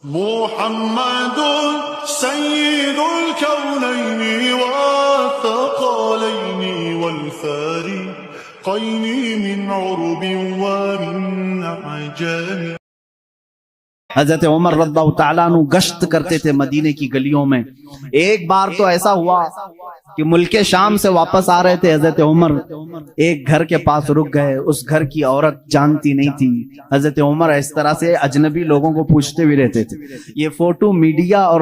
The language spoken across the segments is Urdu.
محمد سيد الكونين والثقلين والفارقين من عرب ومن عجم۔ حضرت عمر رضی اللہ تعالیٰ عنہ گشت کرتے تھے مدینے کی گلیوں میں۔ ایک بار تو ایسا ہوا کہ ملک شام سے واپس آ رہے تھے، حضرت عمر ایک گھر کے پاس رک گئے، اس گھر کی عورت جانتی نہیں تھی۔ حضرت عمر اس طرح سے اجنبی لوگوں کو پوچھتے بھی رہتے تھے۔ یہ فوٹو میڈیا اور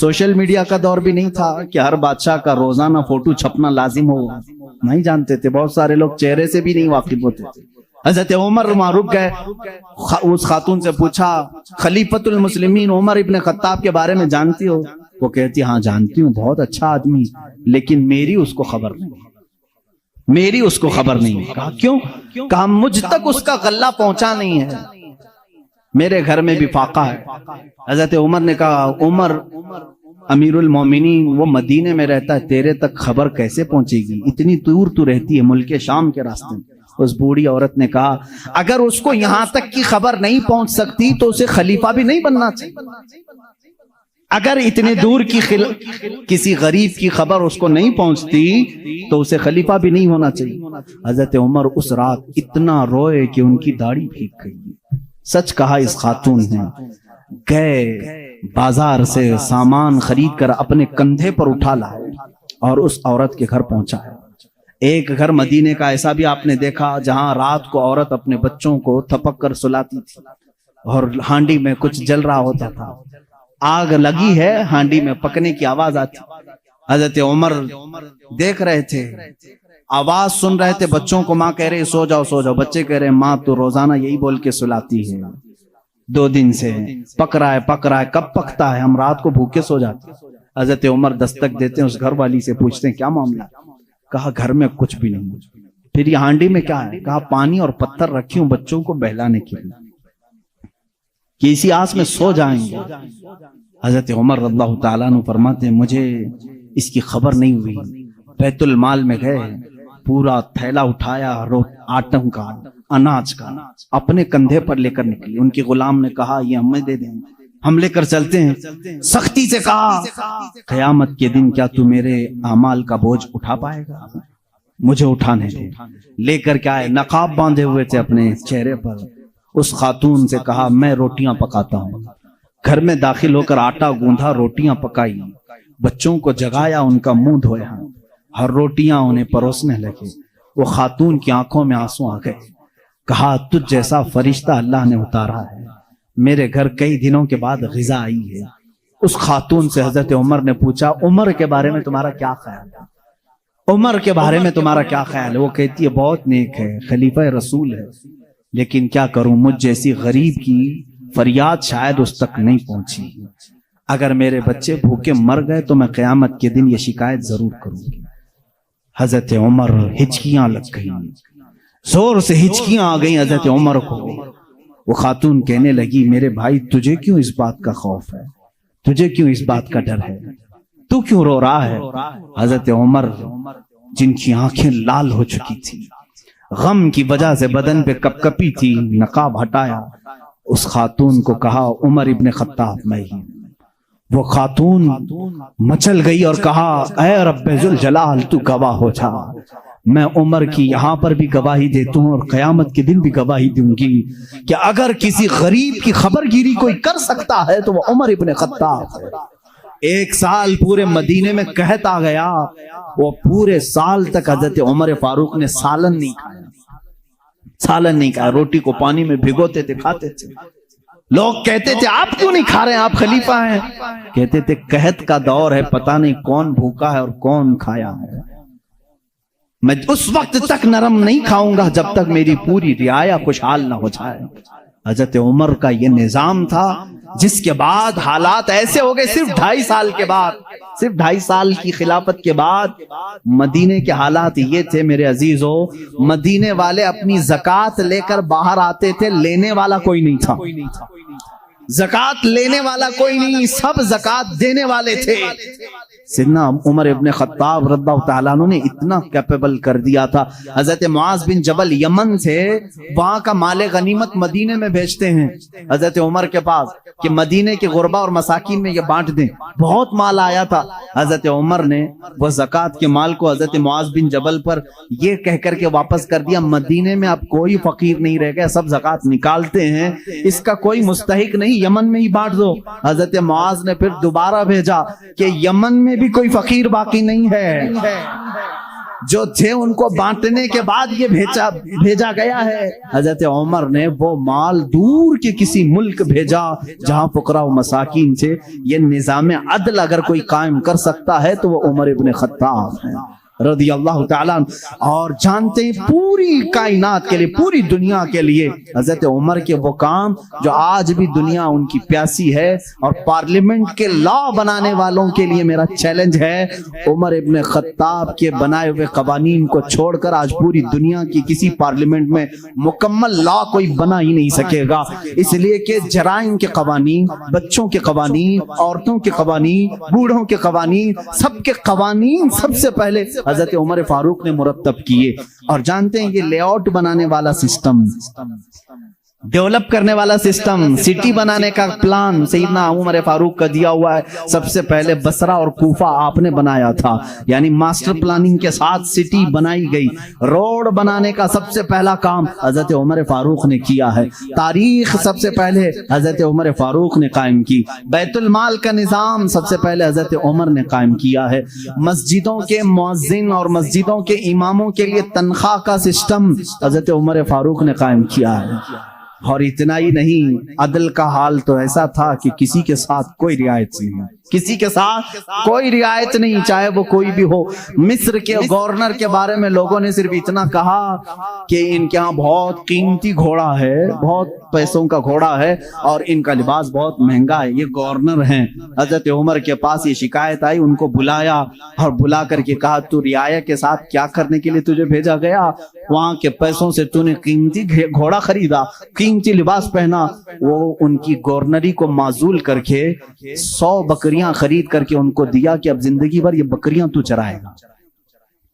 سوشل میڈیا کا دور بھی نہیں تھا کہ ہر بادشاہ کا روزانہ فوٹو چھپنا لازم ہو، نہیں جانتے تھے، بہت سارے لوگ چہرے سے بھی نہیں واقف ہوتے تھے۔ حضرت عمر وہاں رک گئے، اس خاتون سے پوچھا خلیفۃ المسلمین عمر ابن خطاب کے بارے میں جانتی ہو؟ وہ کہتی ہاں جانتی ہوں، بہت اچھا آدمی، لیکن میری اس کو خبر نہیں، میری اس کو خبر نہیں۔ کہا کیوں؟ کہا مجھ تک اس کا غلہ پہنچا نہیں ہے، میرے گھر میں بھی فاقہ ہے۔ حضرت عمر نے کہا عمر امیر المومنین وہ مدینے میں رہتا ہے، تیرے تک خبر کیسے پہنچے گی؟ اتنی دور تو رہتی ہے ملک شام کے راستے میں۔ اس بوڑھی عورت نے کہا اگر اس کو یہاں تک کی خبر نہیں پہنچ سکتی تو اسے خلیفہ بھی نہیں بننا چاہیے۔ اگر اتنے دور کی کسی غریب کی خبر اس کو نہیں پہنچتی تو اسے خلیفہ بھی نہیں ہونا چاہیے۔ حضرت عمر اس رات اتنا روئے کہ ان کی داڑھی بھیگ گئی۔ سچ کہا اس خاتون نے، گئے بازار سے سامان خرید کر اپنے کندھے پر اٹھا لائے اور اس عورت کے گھر پہنچایا۔ ایک گھر مدینے کا ایسا بھی آپ نے دیکھا جہاں رات کو عورت اپنے بچوں کو تھپک کر سلاتی تھی اور ہانڈی میں کچھ جل رہا ہوتا تھا، آگ لگی ہے ہانڈی میں، پکنے کی آواز آتی۔ حضرت عمر دیکھ رہے تھے، آواز سن رہے تھے، بچوں کو ماں کہہ رہے سو جاؤ سو جاؤ، بچے کہہ رہے ماں تو روزانہ یہی بول کے سلاتی ہے، 2 دن سے پک رہا ہے، کب پکتا ہے، ہم رات کو بھوکے سو جاتے۔ حضرت عمر دستک دیتے ہیں، اس گھر والی سے پوچھتے ہیں کیا معاملہ؟ کہا گھر میں کچھ بھی نہیں۔ پھر یہ ہانڈی میں کیا ہے؟ کہا پانی اور پتھر رکھی ہوں بچوں کو بہلانے کے لیے کہ اسی آس میں سو جائیں گے۔ حضرت عمر رضی اللہ تعالیٰ عنہ فرماتے ہیں مجھے اس کی خبر نہیں ہوئی، بیت المال میں گئے، پورا تھیلا اٹھایا آٹم کا، اناج کا، اپنے کندھے پر لے کر نکلی۔ ان کے غلام نے کہا یہ ہمیں دے دیں، ہم لے کر چلتے ہیں۔ سختی سے کہا قیامت کے دن کیا تو میرے اعمال کا بوجھ اٹھا پائے گا؟ مجھے اٹھانے دے۔ لے کر کیا ہے، نقاب باندھے ہوئے تھے اپنے چہرے پر۔ اس خاتون سے کہا میں روٹیاں پکاتا ہوں۔ گھر میں داخل ہو کر آٹا گوندھا، روٹیاں پکائی، بچوں کو جگایا، ان کا منہ دھویا، ہر روٹیاں انہیں پروسنے لگے۔ وہ خاتون کی آنکھوں میں آنسو آ گئے۔ کہا تجھ جیسا فرشتہ اللہ نے اتارا ہے، میرے گھر کئی دنوں کے بعد غذا آئی ہے۔ اس خاتون سے حضرت عمر نے پوچھا عمر کے بارے میں تمہارا کیا خیال ہے؟ عمر کے بارے میں تمہارا کیا خیال ہے؟ وہ کہتی ہے بہت نیک ہے، خلیفہ رسول ہے، لیکن کیا کروں مجھ جیسی غریب کی فریاد شاید اس تک نہیں پہنچی۔ اگر میرے بچے بھوکے مر گئے تو میں قیامت کے دن یہ شکایت ضرور کروں گی۔ حضرت عمر ہچکیاں لگ گئیں، زور سے ہچکیاں آ گئیں حضرت عمر کو۔ وہ خاتون کہنے لگی میرے بھائی تجھے کیوں اس بات کا خوف ہے، تجھے کیوں اس بات کا ڈر ہے، تو کیوں رو رہا ہے؟ حضرت عمر جن کی آنکھیں لال ہو چکی تھی، غم کی وجہ سے بدن پہ کپ کپی تھی، نقاب ہٹایا، اس خاتون کو کہا عمر ابن خطاب میں ہی۔ وہ خاتون مچل گئی اور کہا اے رب ذوالجلال تو گواہ ہو جا، میں عمر کی یہاں پر بھی گواہی دیتا ہوں اور قیامت کے دن بھی گواہی دوں گی کہ اگر کسی غریب کی خبر گیری کوئی کر سکتا ہے تو وہ عمر ابن خطاب ہے۔ 1 سال پورے مدینے میں قحط آ گیا، وہ پورے سال تک حضرت عمر فاروق نے سالن نہیں کھایا، سالن نہیں کھایا، روٹی کو پانی میں بھگوتے تھے کھاتے تھے۔ لوگ کہتے تھے آپ کیوں نہیں کھا رہے ہیں، آپ خلیفہ ہیں؟ کہتے تھے قحط کا دور ہے، پتہ نہیں کون بھوکا ہے اور کون کھایا ہے، میں اس وقت تک نرم نہیں کھاؤں گا جب تک میری پوری رعایا خوشحال نہ ہو جائے۔ حضرت عمر کا یہ نظام تھا، جس کے بعد حالات ایسے ہو گئے، صرف 2.5 سال کے بعد، صرف 2.5 سال کی خلافت کے بعد مدینے کے حالات یہ تھے میرے عزیزو، مدینے والے اپنی زکوٰۃ لے کر باہر آتے تھے، لینے والا کوئی نہیں تھا، زکوٰۃ لینے والا کوئی نہیں، سب زکوٰۃ دینے والے تھے۔ سیدنا عمر ابن خطاب رضی اللہ تعالیٰ عنہ نے اتنا کیپیبل کر دیا تھا. حضرت معاذ بن جبل یمن سے وہاں کا مال غنیمت مدینے میں بھیجتے ہیں حضرت عمر کے پاس کہ مدینے کے غربا اور مساکین میں یہ بانٹ دیں. بہت مال آیا تھا. حضرت عمر نے وہ زکوٰۃ کے مال کو حضرت معاذ بن جبل پر یہ کہہ کر کے واپس کر دیا, مدینے میں اب کوئی فقیر نہیں رہ گیا, سب زکوٰۃ نکالتے ہیں, اس کا کوئی مستحق نہیں, یمن میں ہی بانٹ دو. حضرت معاذ نے پھر دوبارہ بھیجا کہ یمن میں بھی کوئی فقیر باقی نہیں ہے, جو تھے ان کو بانٹنے کے بعد یہ بھیجا گیا ہے. حضرت عمر نے وہ مال دور کے کسی ملک بھیجا جہاں فقراء و مساکین سے. یہ نظام عدل اگر کوئی قائم کر سکتا ہے تو وہ عمر ابن خطاب ہیں رضی اللہ تعالیٰ. اور جانتے ہیں پوری کائنات کے لیے, پوری دنیا کے لیے حضرت عمر کے وہ کام جو آج بھی دنیا ان کی پیاسی ہے. اور پارلیمنٹ کے لا بنانے والوں کے لیے میرا چیلنج ہے, عمر ابن خطاب کے بنائے ہوئے قوانین کو چھوڑ کر آج پوری دنیا کی کسی پارلیمنٹ میں مکمل لا کوئی بنا ہی نہیں سکے گا. اس لیے کہ جرائم کے قوانین, بچوں کے قوانین, عورتوں کے قوانین, بوڑھوں کے قوانین, سب کے قوانین سب سے پہلے حضرت عمر فاروق نے مرتب کیے. اور جانتے ہیں یہ لے آؤٹ بنانے والا سسٹم, ڈیولپ کرنے والا سسٹم, سٹی بنانے کا پلان سیدنا عمر فاروق کا دیا ہوا ہے. سب سے پہلے بصرہ اور کوفہ آپ نے بنایا تھا, یعنی ماسٹر پلاننگ کے ساتھ سٹی بنائی گئی. روڈ بنانے کا سب سے پہلا کام حضرت عمر فاروق نے کیا ہے. تاریخ سب سے پہلے حضرت عمر فاروق نے قائم کی. بیت المال کا نظام سب سے پہلے حضرت عمر نے قائم کیا ہے. مسجدوں کے مؤذن اور مسجدوں کے اماموں کے لیے تنخواہ کا سسٹم حضرت عمر فاروق نے قائم کیا ہے. اور اتنا ہی نہیں, عدل کا حال تو ایسا تھا کہ کسی کے ساتھ کوئی رعایت نہیں, کسی کے ساتھ کوئی رعایت نہیں, چاہے وہ کوئی بھی ہو. مصر کے گورنر کے بارے میں لوگوں نے صرف اتنا کہا کہ ان کے ہاں بہت قیمتی گھوڑا ہے, بہت پیسوں کا گھوڑا ہے اور ان کا لباس بہت مہنگا ہے. یہ گورنر ہیں. حضرت عمر کے پاس یہ شکایت آئی, ان کو بلایا اور بلا کر کے کہا تو رعایا کے ساتھ کیا کرنے کے لیے تجھے بھیجا گیا؟ وہاں کے پیسوں سے تو نے قیمتی گھوڑا خریدا, قیمتی لباس پہنا. وہ ان کی گورنری کو معزول کر کے 100 بکریاں خرید کر کے ان کو دیا کہ اب زندگی بھر یہ بکریاں تو چرائے گا.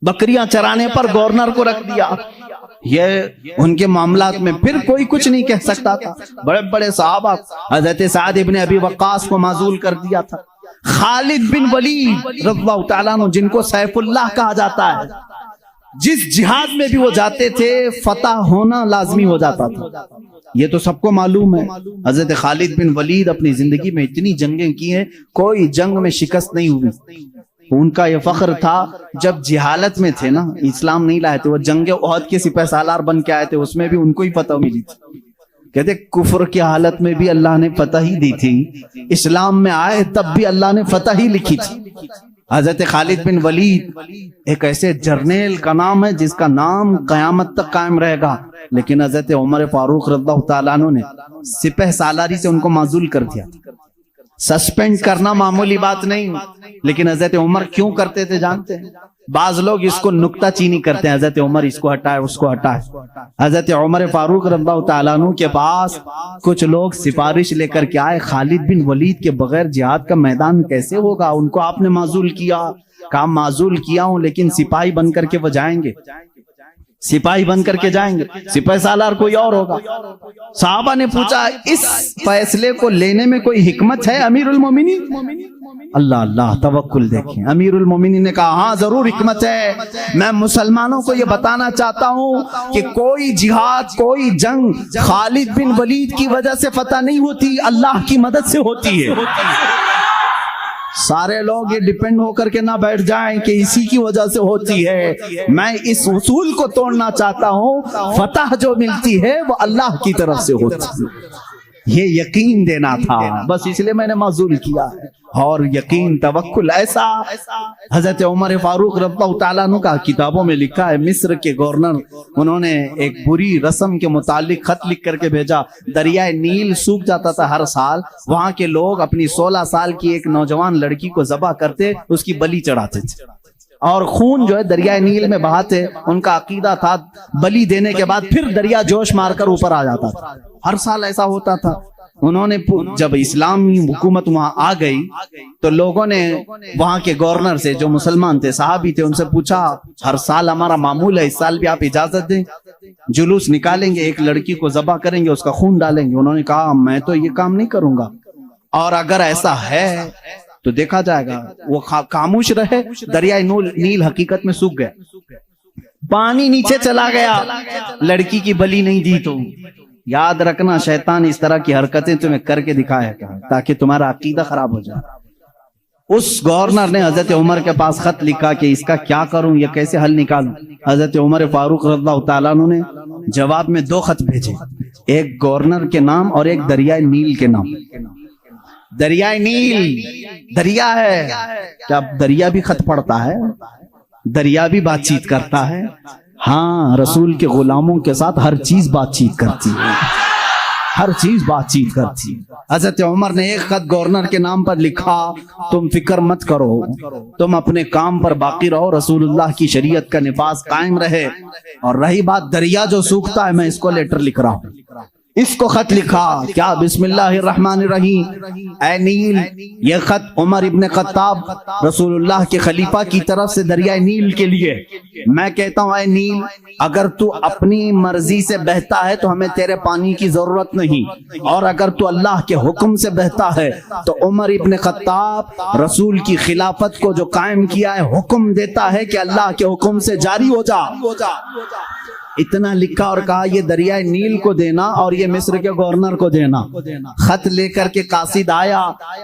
بکریاں چرانے پر گورنر کو رکھ دیا. یہ ان کے معاملات میں پھر کوئی کچھ نہیں کہہ سکتا تھا. بڑے بڑے صحابہ, حضرت سعد ابن ابی وقاص کو معزول کر دیا تھا. خالد بن ولید رضی اللہ تعالیٰ عنہ جن کو سیف اللہ کہا جاتا ہے, جس جہاد میں بھی وہ جاتے تھے فتح ہونا لازمی ہو جاتا تھا. یہ تو سب کو معلوم ہے. حضرت خالد بن ولید اپنی زندگی میں اتنی جنگیں کی ہیں, کوئی جنگ میں شکست نہیں ہوئی. ان کا یہ فخر تھا جب جہالت میں تھے نا, اسلام نہیں لائے تھے, وہ جنگ احد کے سپہ سالار بن کے آئے تھے, اس میں بھی ان کو ہی فتح ملی تھی. کہتے کفر کی حالت میں بھی اللہ نے فتح ہی دی تھی, اسلام میں آئے تب بھی اللہ نے فتح ہی لکھی تھی. حضرت خالد بن ولید ایک ایسے جرنیل کا نام ہے جس کا نام قیامت تک قائم رہے گا. لیکن حضرت عمر فاروق رضی اللہ تعالیٰ عنہ نے سپہ سالاری سے ان کو معزول کر دیا. سسپینڈ کرنا معمولی بات نہیں, لیکن حضرت عمر کیوں کرتے تھے جانتے ہیں؟ بعض لوگ اس کو نکتہ چینی کرتے ہیں, حضرت عمر اس کو ہٹائے اس کو ہٹائے. حضرت عمر فاروق رضی اللہ تعالیٰ عنہ کے پاس کچھ لوگ سفارش لے کر کے آئے, خالد بن ولید کے بغیر جہاد کا میدان کیسے ہوگا؟ ان کو آپ نے معزول کیا. کہا معزول کیا ہوں لیکن سپاہی بن کر کے وہ جائیں گے, سپاہی بن کر کے جائیں گے, سپہ سالار کوئی اور ہوگا. صحابہ نے پوچھا اس فیصلے کو لینے میں کوئی حکمت ہے امیر المومنین؟ اللہ اللہ توکل دیکھیں. امیر المومنین نے کہا ہاں ضرور حکمت ہے. میں مسلمانوں کو یہ بتانا چاہتا ہوں کہ کوئی جہاد, کوئی جنگ خالد بن ولید کی وجہ سے فتح نہیں ہوتی, اللہ کی مدد سے ہوتی ہے. سارے لوگ یہ ڈیپینڈ ہو کر کے نہ بیٹھ جائیں کہ اسی کی وجہ سے ہوتی ہے. میں اس اصول کو توڑنا چاہتا ہوں, فتح جو ملتی ہے وہ اللہ کی طرف سے ہوتی ہے. یہ یقین دینا تھا, بس اس لیے میں نے معزول کیا ہے. اور یقین توکل ایسا حضرت عمر فاروق رضی اللہ تعالیٰ عنہ کا کتابوں میں لکھا ہے. مصر کے گورنر انہوں نے ایک بری رسم کے متعلق خط لکھ کر کے بھیجا. دریائے نیل سوکھ جاتا تھا ہر سال, وہاں کے لوگ اپنی 16 سال کی ایک نوجوان لڑکی کو ذبح کرتے, اس کی بلی چڑھاتے تھے اور خون جو ہے دریائے نیل میں بہاتے. ان کا عقیدہ تھا بلی دینے کے بعد پھر دریا جوش مار کر اوپر آ جاتا تھا. ہر سال ایسا ہوتا تھا. انہوں نے جب اسلامی حکومت وہاں آ گئی تو لوگوں نے وہاں کے گورنر سے، جو مسلمان تھے، صحابی تھے، ان سے پوچھا ہر سال ہمارا معمول ہے، اس سال بھی آپ اجازت دیں، جلوس نکالیں گے، ایک لڑکی کو ذبح کریں گے، اس کا خون ڈالیں گے۔ انہوں نے کہا میں تو یہ کام نہیں کروں گا، اور اگر ایسا ہے تو دیکھا جائے گا۔ وہ خاموش رہے۔ دریائے نیل حقیقت میں سوکھ گیا، پانی نیچے چلا گیا، لڑکی کی بلی نہیں دی۔ تو یاد رکھنا شیطان اس طرح کی حرکتیں تمہیں کر کے دکھایا تاکہ تمہارا عقیدہ خراب ہو جائے۔ اس گورنر نے حضرت عمر کے پاس خط لکھا کہ اس کا کیا کروں، یہ کیسے حل نکالوں۔ حضرت عمر فاروق رضی اللہ تعالیٰ عنہ نے جواب میں 2 خط بھیجے، ایک گورنر کے نام اور ایک دریائے نیل کے نام۔ دریائے نیل دریا ہے، کیا دریا بھی خط پڑھتا ہے؟ دریا بھی بات چیت کرتا ہے؟ ہاں، رسول کے غلاموں کے ساتھ ہر چیز بات چیت کرتی ہے، ہر چیز بات چیت کرتی ہے۔ حضرت عمر نے ایک خط گورنر کے نام پر لکھا، تم فکر مت کرو، تم اپنے کام پر باقی رہو، رسول اللہ کی شریعت کا نفاذ قائم رہے، اور رہی بات دریا جو سوکھتا ہے، میں اس کو لیٹر لکھ رہا ہوں۔ اس کو خط لکھا، کیا بسم اللہ الرحمن الرحیم، اے نیل، یہ خط عمر ابن خطاب رسول اللہ کے خلیفہ کی طرف سے دریائے نیل کے لیے۔ میں کہتا ہوں اے نیل، اگر تو اپنی مرضی سے بہتا ہے تو ہمیں تیرے پانی کی ضرورت نہیں، اور اگر تو اللہ کے حکم سے بہتا ہے تو عمر ابن خطاب رسول کی خلافت کو جو قائم کیا ہے، حکم دیتا ہے کہ اللہ کے حکم سے جاری ہو جا۔ اتنا لکھا اور کہا یہ دریائے نیل کو دینا اور یہ مصر کے گورنر کو دینا۔ خط لے کر کے قاصد آیا،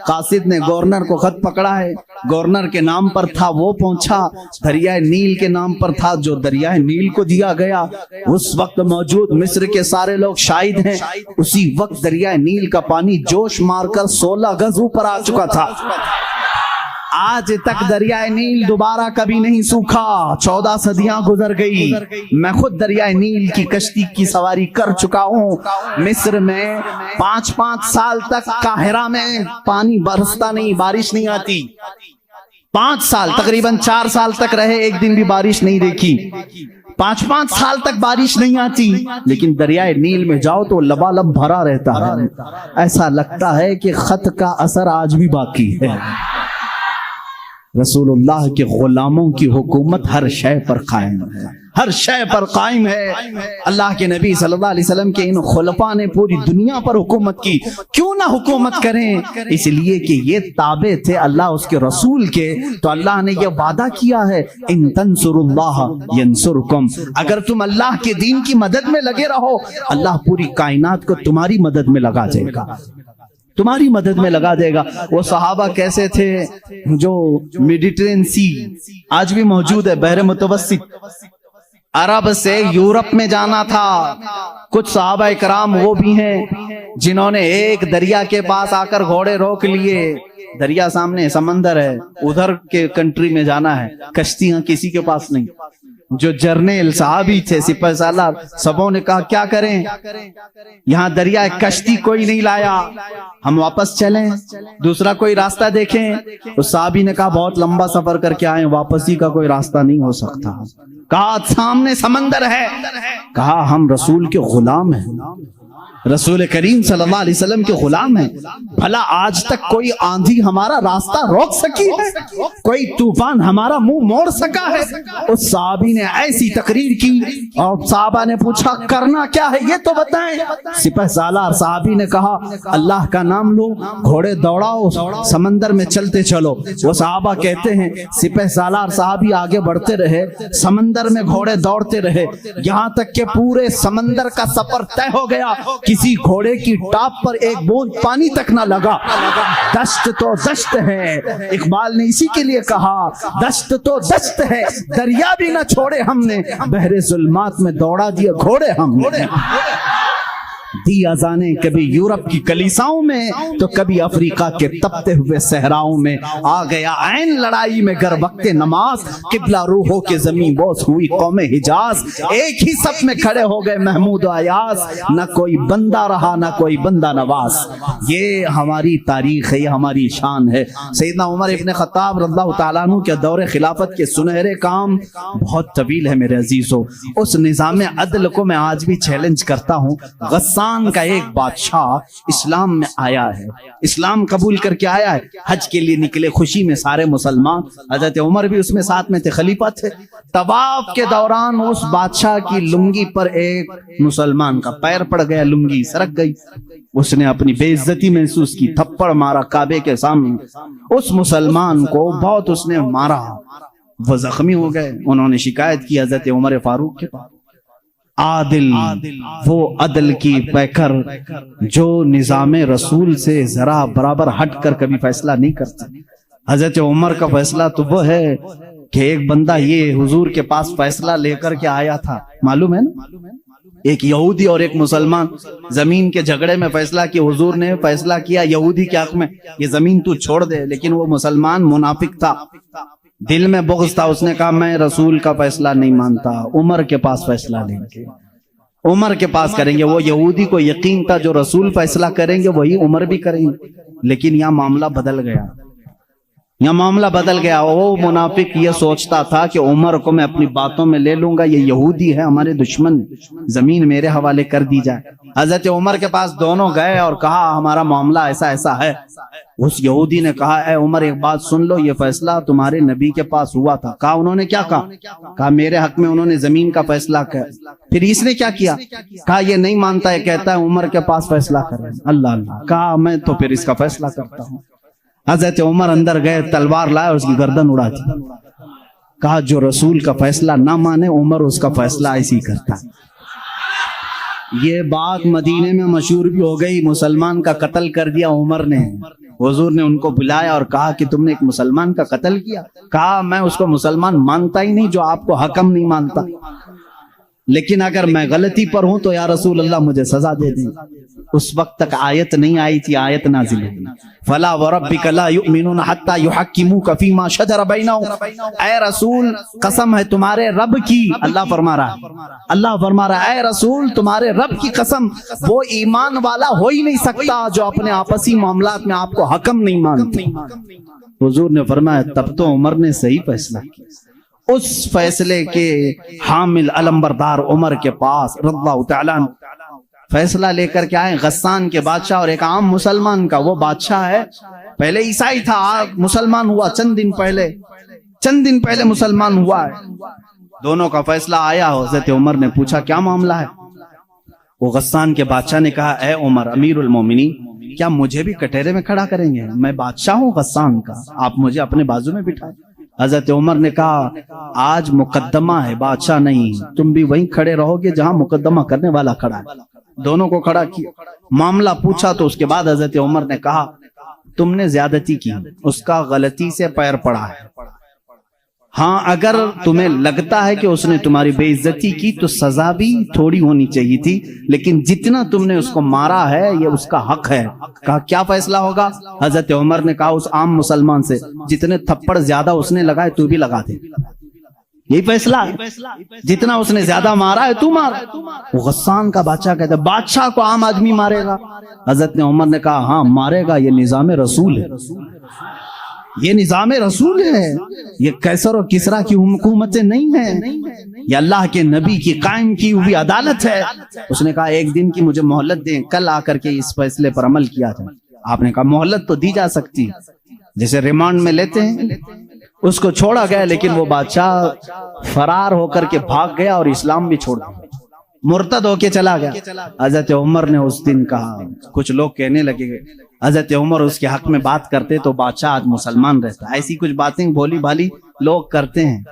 قاصد نے گورنر کو خط پکڑا ہے، گورنر کے نام پر تھا، وہ پہنچا، دریائے نیل کے نام پر تھا جو دریائے نیل کو دیا گیا۔ اس وقت موجود مصر کے سارے لوگ شاہد ہیں، اسی وقت دریائے نیل کا پانی جوش مار کر 16 گز اوپر آ چکا تھا۔ آج تک دریائے نیل دوبارہ کبھی نہیں سوکھا، 14 صدیاں گزر گئی۔ میں خود دریائے نیل کی کشتی کی سواری کر چکا ہوں۔ مصر میں 5 سال تک قاہرہ میں پانی برستا نہیں، بارش نہیں آتی۔ 5 سال، تقریباً 4 سال تک رہے، ایک دن بھی بارش نہیں دیکھی۔ 5 سال تک بارش نہیں آتی، لیکن دریائے نیل میں جاؤ تو لبالب بھرا رہتا ہے۔ ایسا لگتا ہے کہ خط کا اثر آج بھی باقی ہے۔ رسول اللہ کے غلاموں کی حکومت ہر شے پر قائم ہے، ہر شے پر قائم ہے۔ اللہ کے نبی صلی اللہ علیہ وسلم کے ان خلفاء نے پوری دنیا پر حکومت کی، کیوں نہ حکومت کریں؟ اس لیے کہ یہ تابع تھے اللہ اس کے رسول کے، تو اللہ نے یہ وعدہ کیا ہے ان تنصروا اللہ ینصرکم، اگر تم اللہ کے دین کی مدد میں لگے رہو، اللہ پوری کائنات کو تمہاری مدد میں لگا دے گا، تمہاری مدد میں لگا دے گا۔ وہ صحابہ کیسے تھے جو میڈیٹرین سی آج بھی موجود ہے، بحر متوسط، عرب سے یورپ میں جانا تھا۔ کچھ صحابہ اکرام وہ بھی ہیں جنہوں نے ایک دریا کے پاس آ کر گھوڑے روک لیے، دریا سامنے، سمندر ہے، ادھر کے کنٹری میں جانا ہے، کشتیاں کسی کے پاس نہیں۔ جو جرنیل صحابی تھے، سپہ سالار، سبوں نے کہا کیا کریں، یہاں دریا کشتی کوئی نہیں لایا، ہم واپس چلیں، دوسرا کوئی راستہ دیکھیں۔ اس صحابی نے کہا بہت لمبا سفر کر کے آئے، واپسی کا کوئی راستہ نہیں ہو سکتا۔ کہا سامنے سمندر ہے، کہا ہم رسول کے غلام ہیں، رسول کریم صلی اللہ علیہ وسلم کے غلام ہیں، بھلا آج تک کوئی آندھی ہمارا راستہ روک سکی ہے، کوئی طوفان ہمارا منہ موڑ سکا ہے؟ اس صحابی نے ایسی تقریر کی اور صحابہ نے پوچھا کرنا کیا ہے یہ تو بتائیں۔ سپہ سالار صحابی نے کہا اللہ کا نام لو، گھوڑے دوڑاؤ، سمندر میں چلتے چلو۔ وہ صحابہ کہتے ہیں سپہ سالار صحابی آگے بڑھتے رہے، سمندر میں گھوڑے دوڑتے رہے، یہاں تک کہ پورے سمندر کا سفر طے ہو گیا، کسی گھوڑے کی ٹاپ پر ایک بوند پانی تک نہ لگا۔ دشت تو دشت ہے، اقبال نے اسی کے لیے کہا دشت تو دشت ہے، دریا بھی نہ چھوڑے ہم نے، بحر ظلمات میں دوڑا دیے گھوڑے ہم نے۔ دی اذانیں کبھی یورپ کی کلیساؤں میں تو کبھی افریقہ کے تپتے ہوئے صحراؤں میں، آ گیا عین لڑائی میں گر وقت نماز، قبلہ روحوں کے زمین بوس ہوئی قوم حجاز، ایک ہی صف میں کھڑے ہو گئے محمود و ایاز، نہ کوئی بندہ رہا نہ کوئی بندہ نواز۔ یہ ہماری تاریخ ہے، یہ ہماری شان ہے۔ سیدنا عمر ابن خطاب رضی اللہ تعالیٰ عنہ کے دور خلافت کے سنہرے کام بہت طویل ہے میرے عزیزو۔ اس نظام عدل کو میں آج بھی چیلنج کرتا ہوں، غسان غسان کا ایک بادشاہ اسلام میں آیا ہے، اسلام قبول کر کے آیا ہے، حج کے لیے نکلے خوشی میں سارے مسلمان، حضرت عمر بھی اس میں ساتھ میں تھے، خلیفہ تھے۔ طواف کے دوران اس بادشاہ کی لنگی پر ایک مسلمان کا پیر پڑ گیا، لنگی سرک گئی، اس نے اپنی بے عزتی محسوس کی، تھپڑ مارا کعبے کے سامنے، اس مسلمان کو بہت اس نے مارا، وہ زخمی ہو گئے۔ انہوں نے شکایت کی حضرت عمر فاروق کے پاس۔ عادل، وہ عدل کی پیکر جو نظام رسول سے ذرا برابر ہٹ کر کبھی فیصلہ نہیں کرتے۔ حضرت عمر کا فیصلہ تو وہ ہے کہ ایک بندہ یہ حضور کے پاس فیصلہ لے کر کے آیا تھا، معلوم ہے نا، ایک یہودی اور ایک مسلمان زمین کے جھگڑے میں فیصلہ کیا، حضور نے فیصلہ کیا یہودی کے حق میں یہ زمین تو چھوڑ دے، لیکن وہ مسلمان منافق تھا، دل میں بغض تھا، اس نے کہا میں رسول کا فیصلہ نہیں مانتا، عمر کے پاس فیصلہ لیں گے، عمر کے پاس کریں گے۔ وہ یہودی کو یقین تھا جو رسول فیصلہ کریں گے وہی عمر بھی کریں گے، لیکن یہاں معاملہ بدل گیا، یہاں معاملہ بدل گیا۔ وہ منافق یہ سوچتا تھا کہ عمر کو میں اپنی باتوں میں لے لوں گا، یہ یہودی ہے ہمارے دشمن، زمین میرے حوالے کر دی جائے۔ حضرت عمر کے پاس دونوں گئے اور کہا ہمارا معاملہ ایسا ایسا ہے۔ اس یہودی نے کہا اے عمر ایک بات سن لو، یہ فیصلہ تمہارے نبی کے پاس ہوا تھا۔ کہا انہوں نے کیا کہا میرے حق میں انہوں نے زمین کا فیصلہ کیا۔ پھر اس نے کیا کیا؟ کہا یہ نہیں مانتا ہے، کہتا ہے عمر کے پاس فیصلہ کریں۔ اللہ اللہ، کہا میں تو پھر اس کا فیصلہ کرتا ہوں۔ حضرت عمر اندر گئے، تلوار لائے، اس کی گردن اڑا دی۔ کہا جو رسول کا فیصلہ نہ مانے عمر اس کا فیصلہ ایسی کرتا ہے۔ یہ بات مدینے میں مشہور بھی ہو گئی، مسلمان کا قتل کر دیا عمر نے۔ حضور نے ان کو بلایا اور کہا کہ تم نے ایک مسلمان کا قتل کیا؟ کہا میں اس کو مسلمان مانتا ہی نہیں جو آپ کو حکم نہیں مانتا، لیکن اگر میں غلطی پر ہوں تو یا رسول اللہ مجھے سزا دے دیں۔ اس وقت تک آیت نہیں آئی تھی، آیت نازل ہوئی، فلا وربک لا یؤمنون حتی یحکموک فیما شجر بینہم۔ اے رسول قسم ہے تمہارے رب کی، اللہ فرما رہا ہے اے رسول تمہارے رب کی قسم، وہ ایمان والا ہو ہی نہیں سکتا جو اپنے آپسی معاملات میں آپ کو حکم نہیں مانتے۔ حضور نے فرمایا تب تو عمر نے صحیح فیصلہ کیا۔ اس فیصلے کے حامل علمبردار عمر کے پاس رضی اللہ تعالیٰ عنہ فیصلہ لے کر کے آئے، غسان کے بادشاہ اور ایک عام مسلمان کا۔ وہ بادشاہ ہے پہلے عیسائی تھا، مسلمان ہوا چند دن پہلے مسلمان ہوا ہے۔ دونوں کا فیصلہ آیا، حضرت عمر نے پوچھا کیا معاملہ ہے؟ وہ غسان کے بادشاہ نے کہا اے عمر امیر المومنین، کیا مجھے بھی کٹہرے میں کھڑا کریں گے؟ میں بادشاہ ہوں غسان کا، آپ مجھے اپنے بازو میں بٹھائیں۔ حضرت عمر نے کہا آج مقدمہ ہے، بادشاہ نہیں، تم بھی وہیں کھڑے رہو گے جہاں مقدمہ کرنے والا کھڑا ہے۔ دونوں کو کھڑا کیا، معاملہ پوچھا تو اس کے بعد حضرت عمر نے کہا تم نے زیادتی کی، اس کا غلطی سے پیر پڑا ہے، ہاں اگر تمہیں لگتا ہے کہ اس نے تمہاری بے عزتی کی تو سزا بھی تھوڑی ہونی چاہیے تھی، لیکن جتنا تم نے اس کو مارا ہے یہ اس کا حق ہے۔ کہا کیا فیصلہ ہوگا؟ حضرت عمر نے کہا اس عام مسلمان سے جتنے تھپڑ زیادہ اس نے لگائے تو بھی لگا دے، یہی فیصلہ ہے، جتنا اس نے زیادہ مارا ہے تو مار۔ وہ غسان کا بادشاہ کہتا ہے بادشاہ کو عام آدمی مارے گا؟ حضرت نے عمر نے کہا ہاں مارے گا، یہ نظام رسول ہے، یہ نظام رسول ہے، یہ قیصر اور کسریٰ کی حکومتیں نہیں ہیں، یہ اللہ کے نبی کی قائم کی ہوئی عدالت ہے۔ اس نے کہا ایک دن کی مجھے مہلت دیں، کل آ کر کے اس فیصلے پر عمل کیا جائے۔ آپ نے کہا مہلت تو دی جا سکتی ہے، جیسے ریمانڈ میں لیتے ہیں۔ اس کو چھوڑا گیا، لیکن وہ بادشاہ فرار ہو کر کے بھاگ گیا اور اسلام بھی چھوڑ دیا، مرتد ہو کے چلا گیا۔ حضرت عمر نے اس دن کہا، کچھ لوگ کہنے لگے حضرت عمر اس کے حق میں بات کرتے تو بادشاہ آج مسلمان رہتا۔ ایسی کچھ باتیں بھولی بھالی لوگ کرتے ہیں،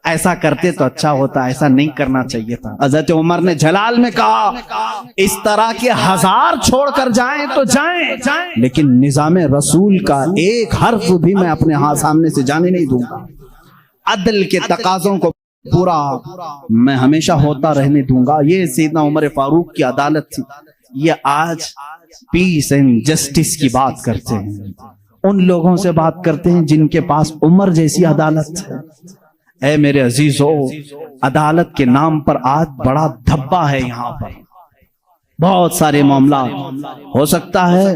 ایسا کرتے تو اچھا ہوتا، ایسا نہیں کرنا چاہیے تھا۔ حضرت عمر نے جلال میں کہا اس طرح کے 1000 چھوڑ کر جائیں تو جائیں، لیکن نظام رسول کا ایک حرف بھی میں اپنے ہاتھ سامنے سے جانے نہیں دوں گا، عدل کے تقاضوں کو پورا میں ہمیشہ ہوتا رہنے دوں گا۔ یہ سیدنا عمر فاروق کی عدالت تھی۔ یہ آج پیس اینڈ جسٹس کی بات کرتے ہیں، ان لوگوں سے بات کرتے ہیں جن کے پاس عمر جیسی عدالت ہے۔ اے میرے عزیزو، عدالت کے نام پر آج بڑا دھبا ہے، یہاں پر بہت سارے معاملات ہو سکتا ہے،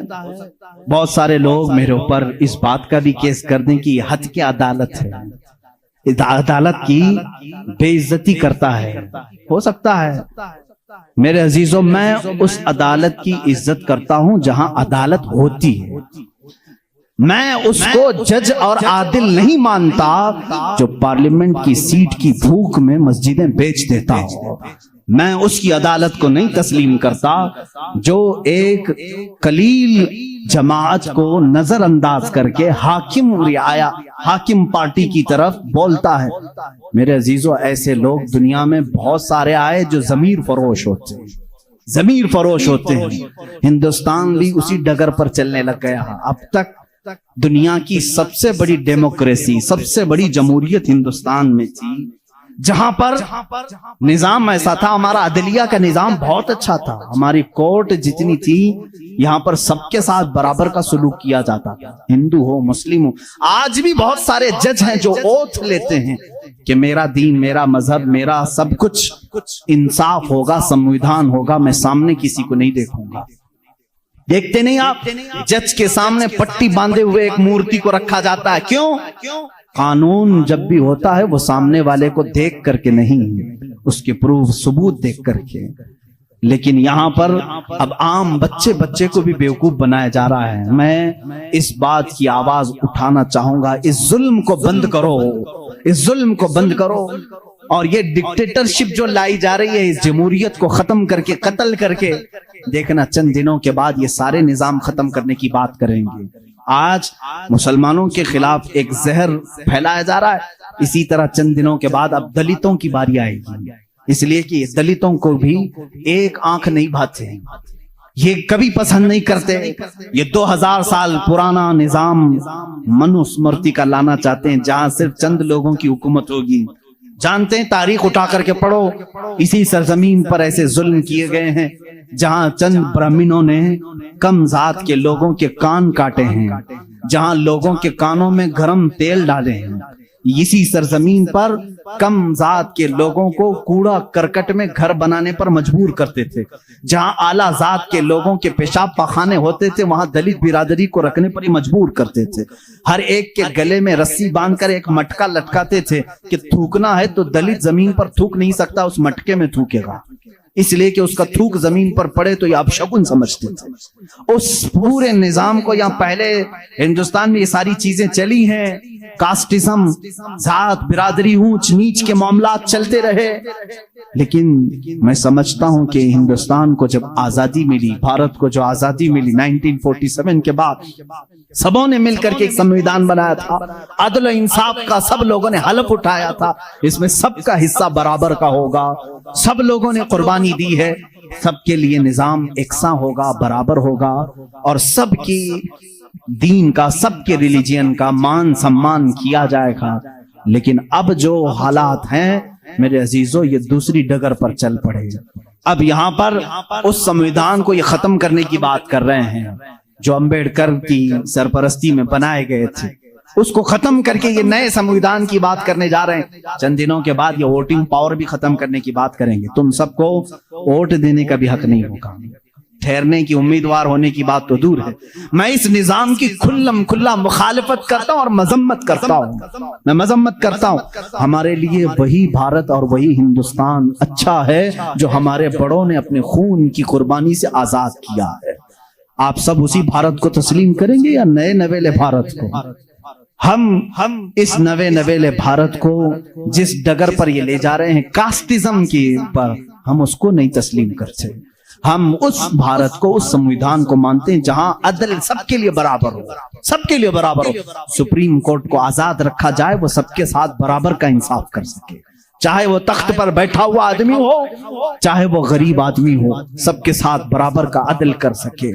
بہت سارے لوگ میرے اوپر اس بات کا بھی کیس کر دیں کہ یہ حد کی عدالت ہے، عدالت کی بے عزتی کرتا ہے، ہو سکتا ہے، میرے عزیزوں، میں اس عدالت کی عزت کرتا ہوں جہاں عدالت ہوتی ہے. میں اس کو جج اور عادل نہیں مانتا جو پارلیمنٹ کی سیٹ کی بھوک میں مسجدیں بیچ دیتا ہو. میں اس کی عدالت کو نہیں تسلیم کرتا جو ایک قلیل جماعت کو نظر انداز کر کے حاکم پارٹی کی طرف بولتا ہے. میرے عزیزو، ایسے لوگ دنیا میں بہت سارے آئے جو ضمیر فروش ہوتے ہیں. ہندوستان بھی اسی ڈگر پر چلنے لگ گیا. اب تک دنیا کی سب سے بڑی ڈیموکریسی، سب سے بڑی جمہوریت ہندوستان میں تھی، جہاں پر نظام ایسا تھا. ہمارا عدلیہ کا نظام بہت اچھا تھا. ہماری کورٹ جتنی تھی، یہاں پر سب کے ساتھ برابر کا سلوک کیا جاتا تھا، ہندو ہو مسلم ہو. آج بھی بہت سارے جج ہیں جو اوتھ لیتے ہیں کہ میرا دین، میرا مذہب، میرا سب کچھ انصاف ہوگا، سمویدھان ہوگا، میں سامنے کسی کو نہیں دیکھوں گا. دیکھتے نہیں آپ، جج کے سامنے پٹی باندھے ہوئے ایک مورتی کو رکھا جاتا ہے. کیوں؟ قانون جب بھی ہوتا ہے وہ سامنے والے کو دیکھ کر کے نہیں، اس کے پروف ثبوت دیکھ کر کے. لیکن یہاں پر اب عام بچے کو بھی بیوقوف بنایا جا رہا ہے. میں اس بات کی آواز اٹھانا چاہوں گا، اس ظلم کو بند کرو، اس ظلم کو بند کرو. اور یہ ڈکٹیٹرشپ جو لائی جا رہی ہے، اس جمہوریت کو ختم کر کے، قتل کر کے، دیکھنا چند دنوں کے بعد یہ سارے نظام ختم کرنے کی بات کریں گے. آج مسلمانوں کے خلاف ایک زہر پھیلایا جا رہا ہے، اسی طرح چند دنوں کے بعد اب دلتوں کی باری آئے گی. اس لیے کہ دلتوں کو بھی ایک آنکھ نہیں بھاتے، یہ کبھی پسند نہیں کرتے. یہ 2000 سال پرانا نظام منوسمرتی کا لانا چاہتے ہیں، جہاں صرف چند لوگوں کی حکومت ہوگی. جانتے ہیں، تاریخ اٹھا کر کے پڑھو، اسی سرزمین پر ایسے ظلم کیے گئے ہیں جہاں چند برہمنوں نے کم ذات کے لوگوں کے کان کاٹے ہیں، جہاں لوگوں کے کانوں میں گرم تیل ڈالے ہیں. اسی سرزمین پر کم ذات کے لوگوں کو کوڑا کرکٹ میں گھر بنانے پر مجبور کرتے تھے. جہاں اعلیٰ ذات کے لوگوں کے پیشاب پاخانے ہوتے تھے، وہاں دلت برادری کو رکھنے پر ہی مجبور کرتے تھے. ہر ایک کے گلے میں رسی باندھ کر ایک مٹکا لٹکاتے تھے کہ تھوکنا ہے تو دلت زمین پر تھوک نہیں سکتا، اس مٹکے میں تھوکے گا، اس لیے کہ اس کا تھوک زمین پر پڑے تو یہ اپشگن سمجھتے تھے. اس پورے نظام کو، یہاں پہلے ہندوستان میں یہ ساری چیزیں چلی ہیں، کاسٹزم، ذات برادری، اونچ نیچ کے معاملات چلتے رہے. لیکن میں سمجھتا ہوں کہ ہندوستان کو جب آزادی ملی، بھارت کو جو آزادی ملی 1947 کے بعد، سبوں نے مل کر کے ایک سمویدھان بنایا تھا، عدل و انصاف کا سب لوگوں نے حلف اٹھایا تھا، اس میں سب کا حصہ برابر کا ہوگا، سب لوگوں نے قربانی دی ہے، سب کے لیے نظام یکساں ہوگا، برابر ہوگا، اور سب کی دین کا، سب کے ریلیجین کا مان سمان کیا جائے گا. لیکن اب جو حالات ہیں میرے عزیزو، یہ دوسری ڈگر پر چل پڑے. اب یہاں پر اس سمویدھان کو یہ ختم کرنے کی بات کر رہے ہیں جو امبیڈکر کی سرپرستی میں بنائے گئے تھے، اس کو ختم کر کے یہ نئے سمویدھان کی بات کرنے جا رہے ہیں. چند دنوں کے بعد یہ ووٹنگ پاور بھی ختم کرنے کی بات کریں گے. تم سب کو ووٹ دینے کا بھی حق نہیں ہوگا، ٹھہرنے کی، امیدوار ہونے کی بات تو دور ہے. میں اس نظام کی کھلم کھلا مخالفت کرتا ہوں اور مذمت کرتا ہوں. میں مذمت کرتا ہوں. ہمارے لیے وہی بھارت اور وہی ہندوستان اچھا ہے جو ہمارے بڑوں نے اپنے خون کی قربانی سے آزاد کیا ہے. آپ سب اسی بھارت کو تسلیم کریں گے یا نئے نویلے بھارت کو؟ ہم اس نوے نویلے بھارت کو جس ڈگر پر یہ لے جا رہے ہیں کاسٹزم کی پر، ہم اس کو نہیں تسلیم کرتے. ہم اس بھارت کو، اس سمویدھان کو مانتے ہیں جہاں عدل سب کے لیے برابر ہو، سب کے لیے برابر ہو. سپریم کورٹ کو آزاد رکھا جائے، وہ سب کے ساتھ برابر کا انصاف کر سکے، چاہے وہ تخت پر بیٹھا ہوا آدمی ہو، چاہے وہ غریب آدمی ہو، سب کے ساتھ برابر کا عدل کر سکے.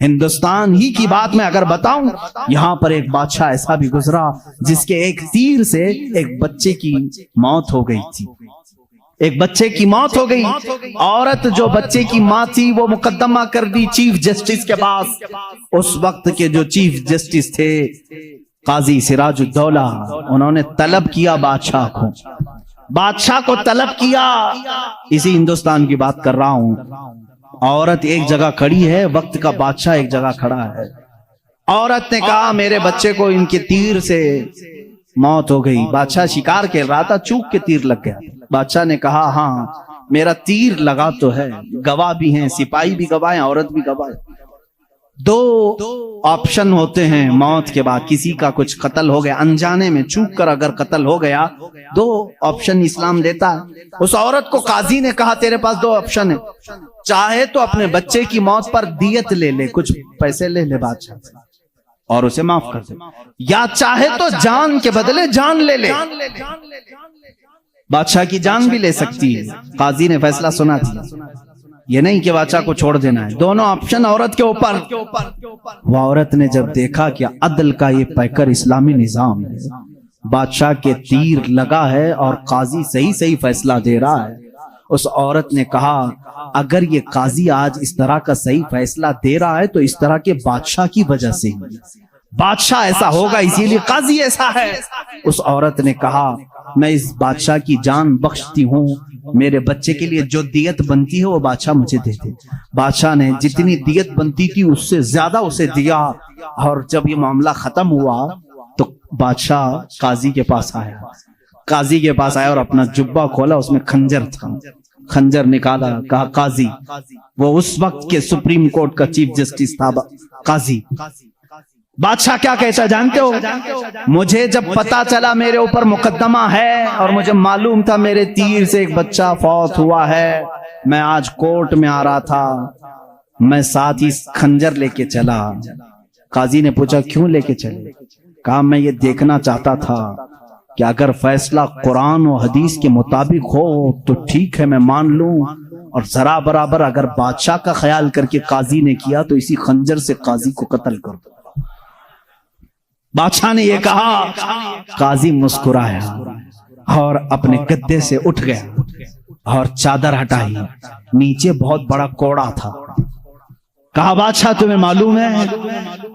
ہندوستان ہی کی بات میں اگر بتاؤں، یہاں پر ایک بادشاہ ایسا بھی گزرا جس کے ایک تیر سے ایک بچے کی موت ہو گئی تھی. ایک بچے کی موت ہو گئی. عورت جو بچے کی ماں تھی وہ مقدمہ کر دی چیف جسٹس کے پاس. اس وقت کے جو چیف جسٹس تھے قاضی سراج الدولہ، انہوں نے طلب کیا بادشاہ کو طلب کیا. اسی ہندوستان کی بات کر رہا ہوں. عورت ایک جگہ کھڑی ہے، وقت کا بادشاہ ایک جگہ کھڑا ہے. عورت نے کہا میرے بچے کو ان کے تیر سے موت ہو گئی. بادشاہ شکار کھیل رہا تھا، چوک کے تیر لگ گیا. بادشاہ نے کہا ہاں میرا تیر لگا تو ہے، گواہ بھی ہیں، سپاہی بھی گواہ ہیں، عورت بھی گواہ ہے۔ دو آپشن ہوتے ہیں موت کے بعد، کسی کا کچھ قتل ہو گیا انجانے میں، چوک کر اگر قتل ہو گیا، دو آپشن اسلام دیتا ہے۔ اس عورت کو قاضی نے کہا تیرے پاس دو آپشن ہے، چاہے تو اپنے بچے کی موت پر دیت لے لے، کچھ پیسے لے لے بادشاہ سے اور اسے معاف کر دے، یا چاہے تو جان کے بدلے جان لے لے۔ بادشاہ کی جان بھی لے سکتی ہے، قاضی نے فیصلہ سنا تھا، یہ نہیں کہ بادشاہ کو چھوڑ دینا ہے، دونوں آپشن عورت کے اوپر۔ وہ عورت نے جب دیکھا کہ عدل کا یہ پیکر اسلامی نظام ہے، بادشاہ کے تیر لگا ہے اور قاضی صحیح صحیح فیصلہ دے رہا ہے، اس عورت نے کہا اگر یہ قاضی آج اس طرح کا صحیح فیصلہ دے رہا ہے تو اس طرح کے بادشاہ کی وجہ سے ہی، بادشاہ ایسا ہوگا اسی لیے قاضی ایسا ہے۔ اس عورت نے کہا میں اس بادشاہ کی جان بخشتی ہوں، میرے بچے کے لیے جو دیت بنتی ہے وہ بادشاہ مجھے دے دے۔ بادشاہ نے جتنی دیت بنتی تھی اس سے زیادہ اسے دیا، اور جب یہ معاملہ ختم ہوا تو بادشاہ قاضی کے پاس آیا، قاضی کے پاس آیا اور اپنا جبہ کھولا، اس میں خنجر تھا، خنجر نکالا، کہا قاضی، وہ اس وقت کے سپریم کورٹ کا چیف جسٹس تھا قاضی۔ بادشاہ کیا کہتا جانتے ہو؟ مجھے جب پتا چلا میرے اوپر مقدمہ ہے اور مجھے معلوم تھا میرے تیر سے ایک بچہ فوت ہوا ہے، میں آج کورٹ میں آ رہا تھا، میں ساتھ ہی خنجر لے کے چلا۔ قاضی نے پوچھا کیوں لے کے چلے؟ کہا میں یہ دیکھنا چاہتا تھا کہ اگر فیصلہ قرآن و حدیث کے مطابق ہو تو ٹھیک ہے میں مان لوں، اور ذرا برابر اگر بادشاہ کا خیال کر کے قاضی نے کیا تو اسی خنجر سے قاضی کو قتل کر دو۔ بادشاہ نے یہ کہا، قاضی مسکرایا اور اپنے گدے سے اٹھ گیا اور چادر ہٹائی، نیچے بہت بڑا کوڑا تھا۔ کہا بادشاہ تمہیں معلوم ہے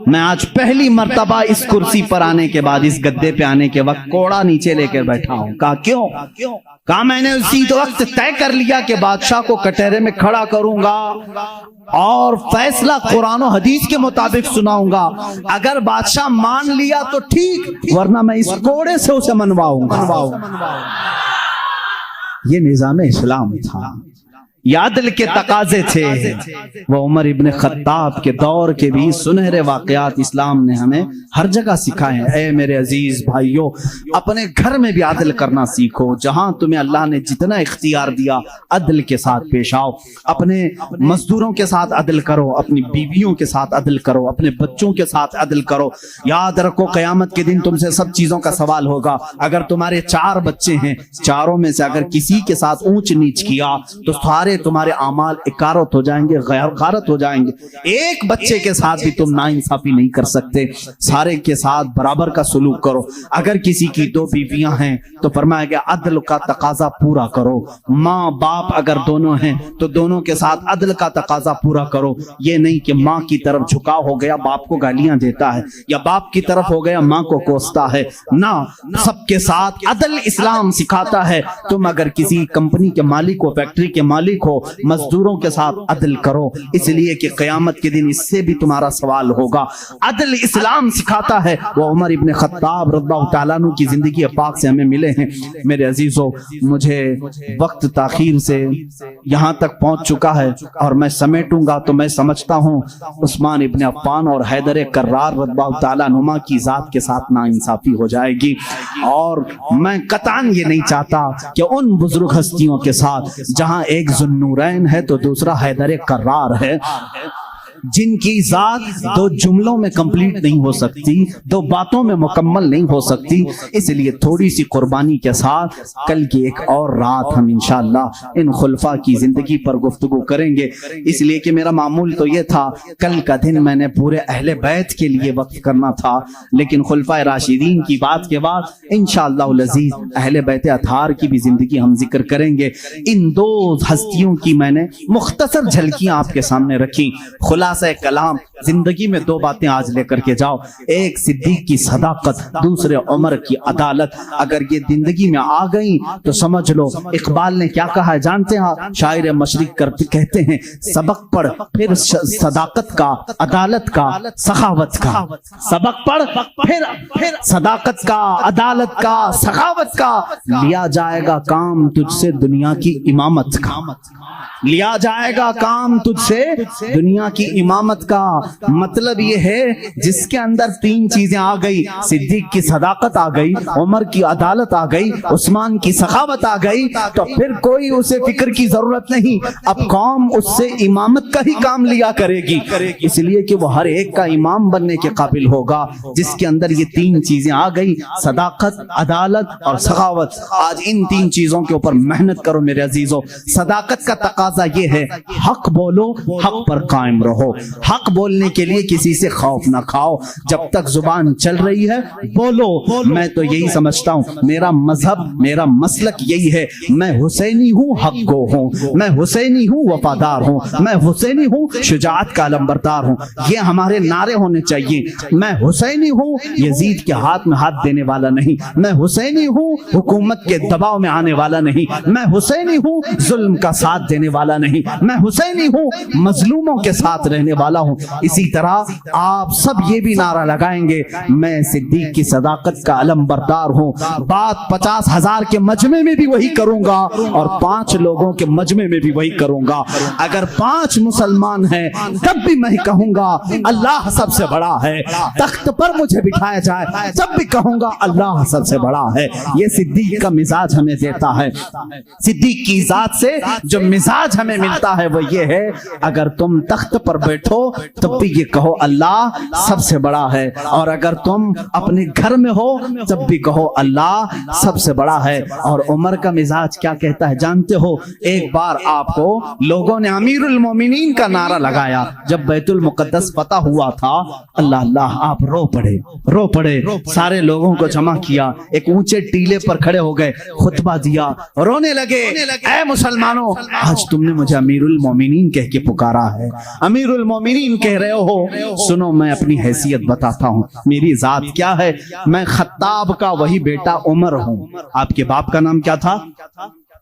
میں آج پہلی مرتبہ اس کرسی پر آنے کے بعد، اس گدے پہ آنے کے وقت کوڑا نیچے لے کر بیٹھا ہوں۔ کہا کیوں؟ کہا میں نے اسی وقت طے کر لیا کہ بادشاہ کو کٹہرے میں کھڑا کروں گا اور فیصلہ قرآن و حدیث کے مطابق سناؤں گا، اگر بادشاہ مان لیا تو ٹھیک، ورنہ میں اس کوڑے سے اسے منواؤں گا۔ یہ نظام اسلام تھا، یہ عدل کے تقاضے تھے۔ وہ عمر ابن خطاب کے دور کے بھی سنہرے واقعات اسلام نے ہمیں ہر جگہ سکھائے ہیں۔ اے میرے عزیز بھائیوں، اپنے گھر میں بھی عدل کرنا سیکھو، جہاں تمہیں اللہ نے جتنا اختیار دیا عدل کے ساتھ پیش آؤ، اپنے مزدوروں کے ساتھ عدل کرو، اپنی بیویوں کے ساتھ عدل کرو، اپنے بچوں کے ساتھ عدل کرو۔ یاد رکھو قیامت کے دن تم سے سب چیزوں کا سوال ہوگا۔ اگر تمہارے 4 بچے ہیں، چاروں میں سے اگر کسی کے ساتھ اونچ نیچ کیا تو سارے تمہارے اعمال اکارت ہو جائیں گے، غارت ہو جائیں گے۔ ایک بچے کے ساتھ بھی تم ناانصافی نہیں کر سکتے، سارے کے ساتھ برابر کا سلوک کرو۔ اگر کسی کی 2 بیویاں ہیں تو فرمایا گیا عدل کا تقاضا پورا کرو۔ ماں باپ اگر دونوں ہیں تو دونوں کے ساتھ عدل کا تقاضا پورا کرو۔ یہ نہیں کہ ماں کی طرف جھکاؤ ہو گیا باپ کو گالیاں دیتا ہے، یا باپ کی طرف ہو گیا ماں کو کوستا ہے، نہ، سب کے ساتھ عدل اسلام سکھاتا ہے۔ تم اگر کسی کمپنی کے مالک ہو، فیکٹری کے مالک ہو، مزدوروں کے ساتھ عدل کرو، اس لیے کہ قیامت کے دن اس سے بھی تمہارا سوال ہوگا۔ عدل اسلام سکھاتا ہے۔ وہ عمر ابن خطاب رضی اللہ تعالیٰ عنہ کی زندگی پاک سے ہمیں ملے ہیں۔ میرے عزیزو، مجھے وقت تاخیر سے یہاں تک پہنچ چکا ہے اور میں سمیٹوں گا تو میں سمجھتا ہوں عثمان ابن عفان اور حیدر کرار رضی اللہ تعالیٰ عنہما کی ذات کے ساتھ ناانصافی ہو جائے گی، اور میں قطعاً یہ نہیں چاہتا کہ ان بزرگ ہستیوں کے ساتھ جہاں ایک ذوالنورین ہے تو دوسرا حیدر کرار ہے، جن کی ذات 2 جملوں میں کمپلیٹ نہیں ہو سکتی، 2 باتوں میں مکمل نہیں ہو سکتی، اس لیے تھوڑی سی قربانی کے ساتھ کل کی ایک اور رات ہم انشاءاللہ ان خلفاء کی زندگی پر گفتگو کریں گے۔ اس لیے کہ میرا معمول تو یہ تھا کل کا دن میں نے پورے اہل بیت کے لیے وقف کرنا تھا، لیکن خلفاء راشدین کی بات کے بعد انشاءاللہ العزیز اہل بیت اطہار کی بھی زندگی ہم ذکر کریں گے۔ ان 2 ہستیوں کی میں نے مختصر جھلکیاں آپ کے سامنے رکھی۔ خلاصہ خلاصہ کلام زندگی میں دو باتیں آج لے کر کے جاؤ، ایک صدیق کی صداقت، دوسرے عمر کی عدالت۔ اگر یہ زندگی میں آ گئی تو سمجھ لو اقبال نے کیا کہا ہے جانتے ہیں؟ شاعر مشرق کہتے ہیں سبق پڑھ پھر صداقت کا، عدالت کا، سخاوت کا۔ سبق پڑھ پھر صداقت کا، عدالت کا، سخاوت کا، لیا جائے گا کام تجھ سے دنیا کی امامت کا، لیا جائے گا کام تجھ سے دنیا کی امامت کا۔ مطلب یہ ہے جس کے اندر تین چیزیں آ گئی، صدیق کی صداقت آ گئی، عمر کی عدالت آ گئی، عثمان کی سخاوت آ گئی، تو پھر کوئی اسے فکر کی ضرورت نہیں، اب قوم اس سے امامت کا ہی کام لیا کرے گی، اس لیے کہ وہ ہر ایک کا امام بننے کے قابل ہوگا جس کے اندر یہ تین چیزیں آ گئی، صداقت، عدالت اور سخاوت۔ آج ان تین چیزوں کے اوپر محنت کرو میرے عزیزو۔ صداقت کا تقاضا یہ ہے حق بولو، حق پر قائم رہو، حق بولنے کے لیے کسی سے خوف نہ کھاؤ، جب تک زبان چل رہی ہے بولو۔ میں تو یہی سمجھتا ہوں، میرا مذہب، میرا مسلک یہی ہے، میں حسینی ہوں، حق گو ہوں، میں حسینی ہوں، وفادار ہوں، میں حسینی ہوں، شجاعت کا علمبردار ہوں، یہ ہمارے نعرے ہونے چاہیے۔ میں حسینی ہوں، یزید کے ہاتھ میں ہاتھ دینے والا نہیں، میں حسینی ہوں، حکومت کے دباؤ میں آنے والا نہیں، میں حسینی ہوں، ظلم کا ساتھ دینے والا نہیں، میں حسینی ہوں، مظلوموں کے ساتھ رہنے والا ہوں۔ اسی طرح آپ سب یہ بھی نعرہ لگائیں گے میں صدیق کی صداقت کا علم بردار ہوں، بات 50,000 کے مجمع میں بھی وہی کروں گا اور 5 لوگوں کے مجمع میں بھی وہی کروں گا۔ اگر 5 مسلمان ہیں تب بھی میں کہوں گا اللہ سب سے بڑا ہے، تخت پر مجھے بٹھایا جائے تب بھی کہوں گا اللہ سب سے بڑا ہے۔ یہ صدیق کا مزاج ہمیں دیتا ہے، صدیق کی ذات سے جو مزاج ہمیں ملتا ہے وہ یہ ہے اگر تم تخت پر بیٹھو تب بھی یہ کہو اللہ سب سے بڑا ہے، اور اگر تم اپنے گھر میں ہو تب بھی کہو اللہ سب سے بڑا ہے۔ اور عمر کا مزاج کیا کہتا ہے جانتے ہو؟ ایک بار آپ کو لوگوں نے امیر المومنین کا نعرہ لگایا جب بیت المقدس فتح ہوا تھا، اللہ اللہ آپ رو پڑے، سارے لوگوں کو جمع کیا، ایک اونچے ٹیلے پر کھڑے ہو گئے، خطبہ دیا، رونے لگے، اے مسلمانوں آج تم نے مجھے امیر المومنین کہہ کے پکارا ہے، امیر المومنین کہہ رہے ہو، سنو میں اپنی حیثیت بتاتا ہوں، میری ذات کیا ہے، میں خطاب کا وہی بیٹا عمر ہوں۔ آپ کے باپ کا نام کیا تھا؟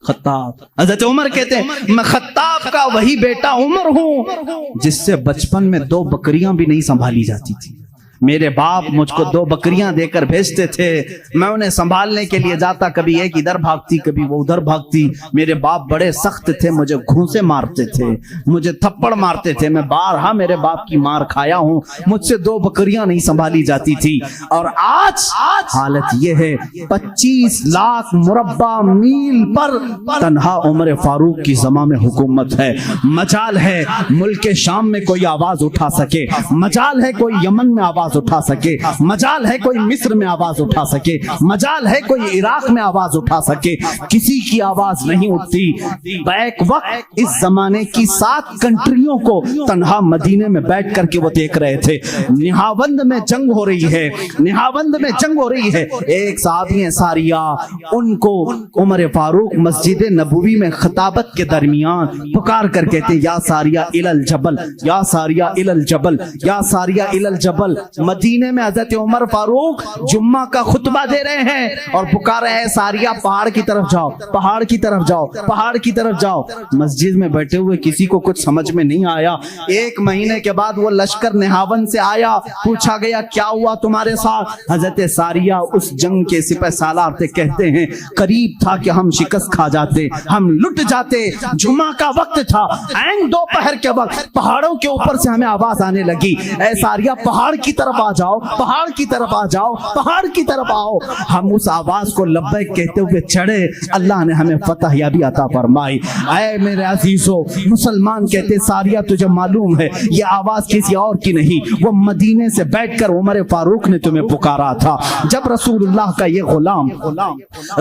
خطاب۔ حضرت عمر کہتے ہیں میں خطاب کا وہی بیٹا عمر ہوں جس سے بچپن میں 2 بکریاں بھی نہیں سنبھالی جاتی تھی۔ میرے باپ مجھ کو 2 بکریاں دے کر بھیجتے تھے، میں انہیں سنبھالنے کے لیے جاتا، کبھی ایک ادھر بھاگتی کبھی وہ ادھر بھاگتی۔ میرے باپ بڑے سخت تھے، مجھے گھونسے مارتے تھے، مجھے تھپڑ مارتے تھے، میں بارہا میرے باپ کی مار کھایا ہوں، مجھ سے 2 بکریاں نہیں سنبھالی جاتی تھی۔ اور آج حالت یہ ہے 25 لاکھ مربع میل پر تنہا عمر فاروق کی زمان میں حکومت ہے۔ مجال ہے ملک شام میں کوئی آواز اٹھا سکے، مجال ہے کوئی یمن میں آواز اٹھا سکے، مجال ہے کوئی مصر میں آواز اٹھا سکے، مجال ہے کوئی عراق میں آواز اٹھا سکے، کسی کی آواز نہیں اٹھتی۔ بیک وقت اس زمانے کی 7 کنٹریوں کو تنہا مدینے میں بیٹھ کر کے وہ دیکھ رہے تھے۔ نہاوند میں جنگ ہو رہی ہے، نہاوند میں جنگ ہو رہی ہے، ایک صحابی ہیں ساریہ، ان کو عمر فاروق مسجد نبوی میں خطابت کے درمیان پکار کر کہتے ہیں یا ساریہ الی الجبل، یا ساریہ الی الجبل، یا ساریہ الی الجبل۔ مدینے میں حضرت عمر فاروق جمعہ کا خطبہ دے رہے ہیں اور پکار رہے ہیں ساریہ پہاڑ کی طرف جاؤ، پہاڑ کی طرف جاؤ، پہاڑ کی طرف جاؤ۔ مسجد میں بیٹھے ہوئے کسی کو کچھ سمجھ میں نہیں آیا۔ 1 مہینے کے بعد وہ لشکر نہاون سے آیا، پوچھا گیا کیا ہوا تمہارے ساتھ؟ حضرت ساریہ اس جنگ کے سپہ سالار تھے، کہتے ہیں قریب تھا کہ ہم شکست کھا جاتے، ہم لٹ جاتے، جمعہ کا وقت تھا، عین دوپہر کے وقت پہاڑوں کے اوپر سے ہمیں آواز آنے لگی، اے ساریہ پہاڑ کی طرف آ جاؤ، پہاڑ کی طرف آ جاؤ، پہاڑ کی طرف آؤ۔ ہم اس آواز کو لبیک کہتے ہوئے چڑھے، اللہ نے ہمیں فتح یابی عطا فرمائی۔ اے میرے عزیزو، مسلمان کہتے ساریہ تجھے معلوم ہے یہ آواز کسی اور کی نہیں، وہ مدینے سے بیٹھ کر عمر فاروق نے تمہیں پکارا تھا۔ جب رسول اللہ کا یہ غلام،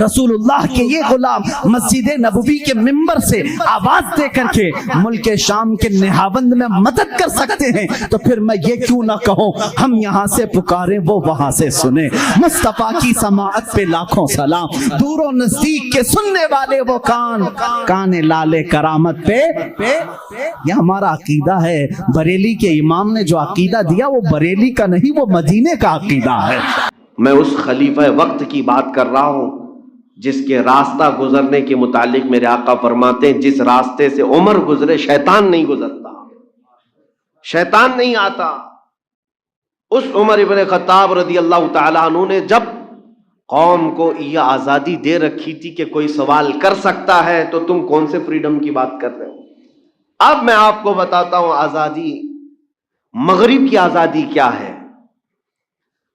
رسول اللہ کے یہ غلام مسجد نبوی کے منبر سے آواز دے کر کے ملک شام کے نہاوند میں مدد کر سکتے ہیں تو پھر میں یہ کیوں نہ کہوں ہم ہم یہاں سے پکارے وہ وہاں سے سنے، مصطفیٰ کی سماعت پہ لاکھوں سلام، دور و نزدیک کے سننے والے وہ کان لالے کرامت پہ۔ یہ ہمارا عقیدہ ہے۔ بریلی کے امام نے جو عقیدہ دیا وہ بریلی کا نہیں، وہ مدینے کا عقیدہ ہے۔ میں اس خلیفہ وقت کی بات کر رہا ہوں جس کے راستہ گزرنے کے متعلق میرے آقا فرماتے ہیں جس راستے سے عمر گزرے شیطان نہیں گزرتا، شیطان نہیں آتا۔ اس عمر ابن خطاب رضی اللہ تعالیٰ عنہ نے جب قوم کو یہ آزادی دے رکھی تھی کہ کوئی سوال کر سکتا ہے، تو تم کون سے فریڈم کی بات کر رہے ہو؟ اب میں آپ کو بتاتا ہوں آزادی، مغرب کی آزادی کیا ہے،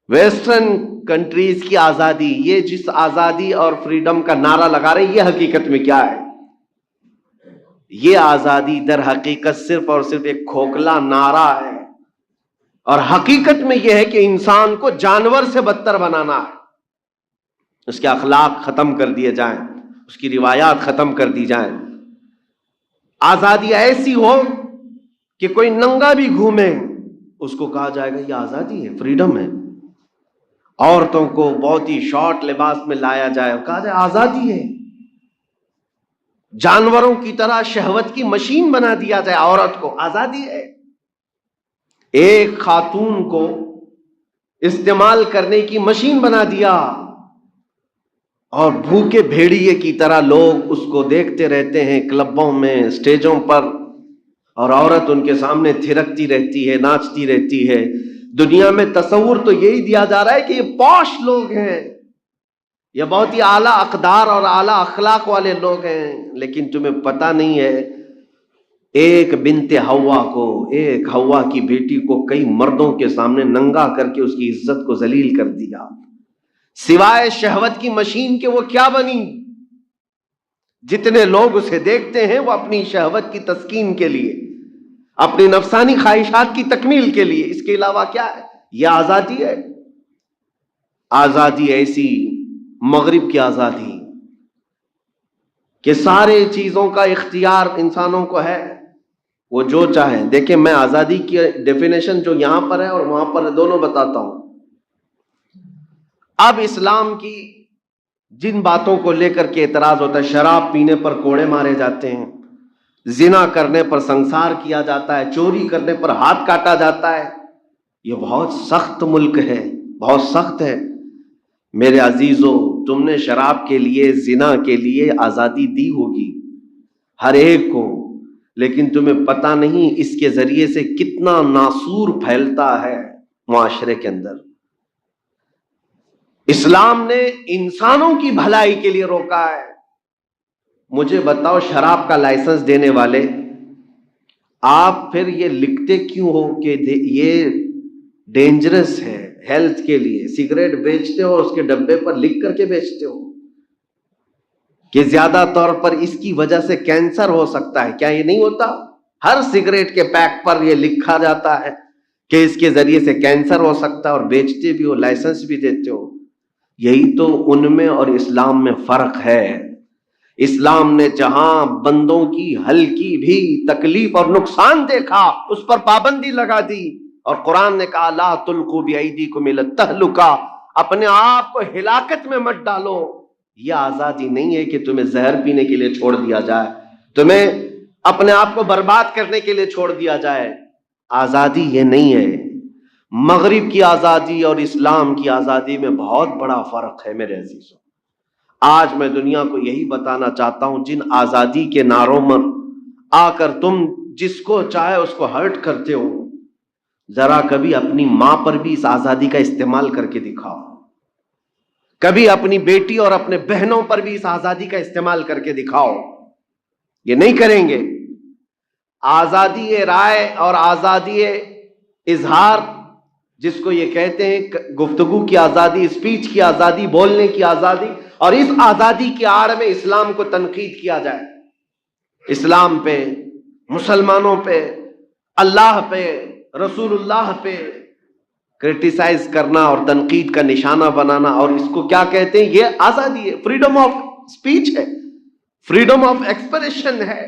ویسٹرن کنٹریز کی آزادی، یہ جس آزادی اور فریڈم کا نعرہ لگا رہے ہیں یہ حقیقت میں کیا ہے؟ یہ آزادی در حقیقت صرف اور صرف ایک کھوکھلا نعرہ ہے، اور حقیقت میں یہ ہے کہ انسان کو جانور سے بدتر بنانا ہے، اس کے اخلاق ختم کر دیے جائیں، اس کی روایات ختم کر دی جائیں۔ آزادی ایسی ہو کہ کوئی ننگا بھی گھومے اس کو کہا جائے گا یہ آزادی ہے، فریڈم ہے۔ عورتوں کو بہت ہی شارٹ لباس میں لایا جائے، کہا جائے آزادی ہے۔ جانوروں کی طرح شہوت کی مشین بنا دیا جائے عورت کو، آزادی ہے۔ ایک خاتون کو استعمال کرنے کی مشین بنا دیا، اور بھوکے بھیڑیے کی طرح لوگ اس کو دیکھتے رہتے ہیں کلبوں میں، اسٹیجوں پر، اور عورت ان کے سامنے تھرکتی رہتی ہے، ناچتی رہتی ہے۔ دنیا میں تصور تو یہی دیا جا رہا ہے کہ یہ پوش لوگ ہیں، یہ بہت ہی اعلیٰ اقدار اور اعلیٰ اخلاق والے لوگ ہیں، لیکن تمہیں پتہ نہیں ہے ایک بنت حوا کو، ایک حوا کی بیٹی کو کئی مردوں کے سامنے ننگا کر کے اس کی عزت کو ذلیل کر دیا، سوائے شہوت کی مشین کے وہ کیا بنی؟ جتنے لوگ اسے دیکھتے ہیں وہ اپنی شہوت کی تسکین کے لیے، اپنی نفسانی خواہشات کی تکمیل کے لیے، اس کے علاوہ کیا ہے؟ یہ آزادی ہے؟ آزادی ایسی مغرب کی آزادی کہ سارے چیزوں کا اختیار انسانوں کو ہے، وہ جو چاہیں۔ دیکھیں میں آزادی کی ڈیفینیشن جو یہاں پر ہے اور وہاں پر دونوں بتاتا ہوں۔ اب اسلام کی جن باتوں کو لے کر کے اعتراض ہوتا ہے، شراب پینے پر کوڑے مارے جاتے ہیں، زنا کرنے پر سنسار کیا جاتا ہے، چوری کرنے پر ہاتھ کاٹا جاتا ہے، یہ بہت سخت ملک ہے، بہت سخت ہے۔ میرے عزیزو، تم نے شراب کے لیے، زنا کے لیے آزادی دی ہوگی ہر ایک کو، لیکن تمہیں پتہ نہیں اس کے ذریعے سے کتنا ناسور پھیلتا ہے معاشرے کے اندر۔ اسلام نے انسانوں کی بھلائی کے لیے روکا ہے۔ مجھے بتاؤ شراب کا لائسنس دینے والے، آپ پھر یہ لکھتے کیوں ہو کہ یہ ڈینجرس ہے ہیلتھ کے لیے؟ سگریٹ بیچتے ہو اور اس کے ڈبے پر لکھ کر کے بیچتے ہو کہ زیادہ طور پر اس کی وجہ سے کینسر ہو سکتا ہے، کیا یہ نہیں ہوتا؟ ہر سگریٹ کے پیک پر یہ لکھا جاتا ہے کہ اس کے ذریعے سے کینسر ہو سکتا ہے، اور بیچتے بھی ہو، لائسنس بھی دیتے ہو۔ یہی تو ان میں اور اسلام میں فرق ہے۔ اسلام نے جہاں بندوں کی ہلکی بھی تکلیف اور نقصان دیکھا اس پر پابندی لگا دی، اور قرآن نے کہا لا تلقوا بأیدیکم الی التہلکہ، اپنے آپ کو ہلاکت میں مت ڈالو۔ یہ آزادی نہیں ہے کہ تمہیں زہر پینے کے لیے چھوڑ دیا جائے، تمہیں اپنے آپ کو برباد کرنے کے لیے چھوڑ دیا جائے۔ آزادی یہ نہیں ہے۔ مغرب کی آزادی اور اسلام کی آزادی میں بہت بڑا فرق ہے میرے عزیزوں۔ آج میں دنیا کو یہی بتانا چاہتا ہوں، جن آزادی کے نعروں میں آ کر تم جس کو چاہے اس کو ہرٹ کرتے ہو، ذرا کبھی اپنی ماں پر بھی اس آزادی کا استعمال کر کے دکھاؤ، کبھی اپنی بیٹی اور اپنے بہنوں پر بھی اس آزادی کا استعمال کر کے دکھاؤ۔ یہ نہیں کریں گے۔ آزادی رائے اور آزادی اظہار، جس کو یہ کہتے ہیں گفتگو کی آزادی، اسپیچ کی آزادی، بولنے کی آزادی، اور اس آزادی کی آڑ میں اسلام کو تنقید کیا جائے، اسلام پہ، مسلمانوں پہ، اللہ پہ، رسول اللہ پہ کرٹیسائز کرنا اور تنقید کا نشانہ بنانا، اور اس کو کیا کہتے ہیں؟ یہ آزادی ہے، فریڈم آف اسپیچ ہے، فریڈم آف ایکسپریشن ہے۔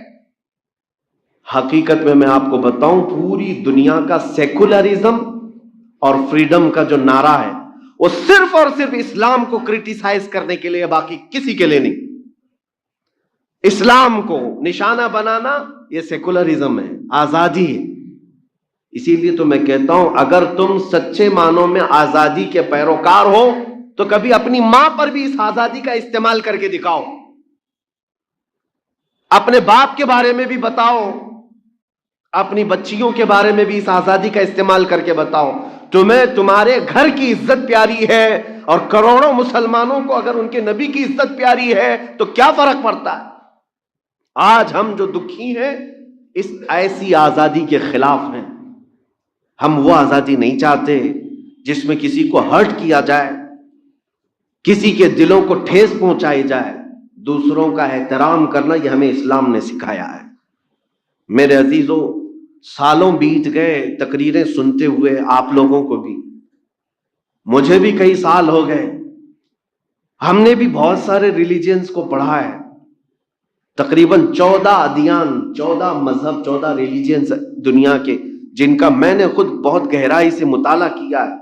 حقیقت میں آپ کو بتاؤں، پوری دنیا کا سیکولرزم اور فریڈم کا جو نعرہ ہے وہ صرف اور صرف اسلام کو کرٹیسائز کرنے کے لیے، باقی کسی کے لیے نہیں. اسلام کو نشانہ بنانا یہ سیکولرزم ہے، آزادی ہے. اسی لیے تو میں کہتا ہوں اگر تم سچے معنوں میں آزادی کے پیروکار ہو تو کبھی اپنی ماں پر بھی اس آزادی کا استعمال کر کے دکھاؤ، اپنے باپ کے بارے میں بھی بتاؤ، اپنی بچیوں کے بارے میں بھی اس آزادی کا استعمال کر کے بتاؤ. تمہیں تمہارے گھر کی عزت پیاری ہے اور کروڑوں مسلمانوں کو اگر ان کے نبی کی عزت پیاری ہے تو کیا فرق پڑتا ہے؟ آج ہم جو دکھی ہیں اس ایسی آزادی کے خلاف ہیں. ہم وہ آزادی نہیں چاہتے جس میں کسی کو ہرٹ کیا جائے، کسی کے دلوں کو ٹھیس پہنچائی جائے. دوسروں کا احترام کرنا یہ ہمیں اسلام نے سکھایا ہے. میرے عزیزوں، سالوں بیت گئے تقریریں سنتے ہوئے، آپ لوگوں کو بھی، مجھے بھی کئی سال ہو گئے. ہم نے بھی بہت سارے ریلیجنز کو پڑھا ہے، تقریباً 14 ادیان، 14 مذہب، 14 ریلیجنز دنیا کے، جن کا میں نے خود بہت گہرائی سے مطالعہ کیا ہے.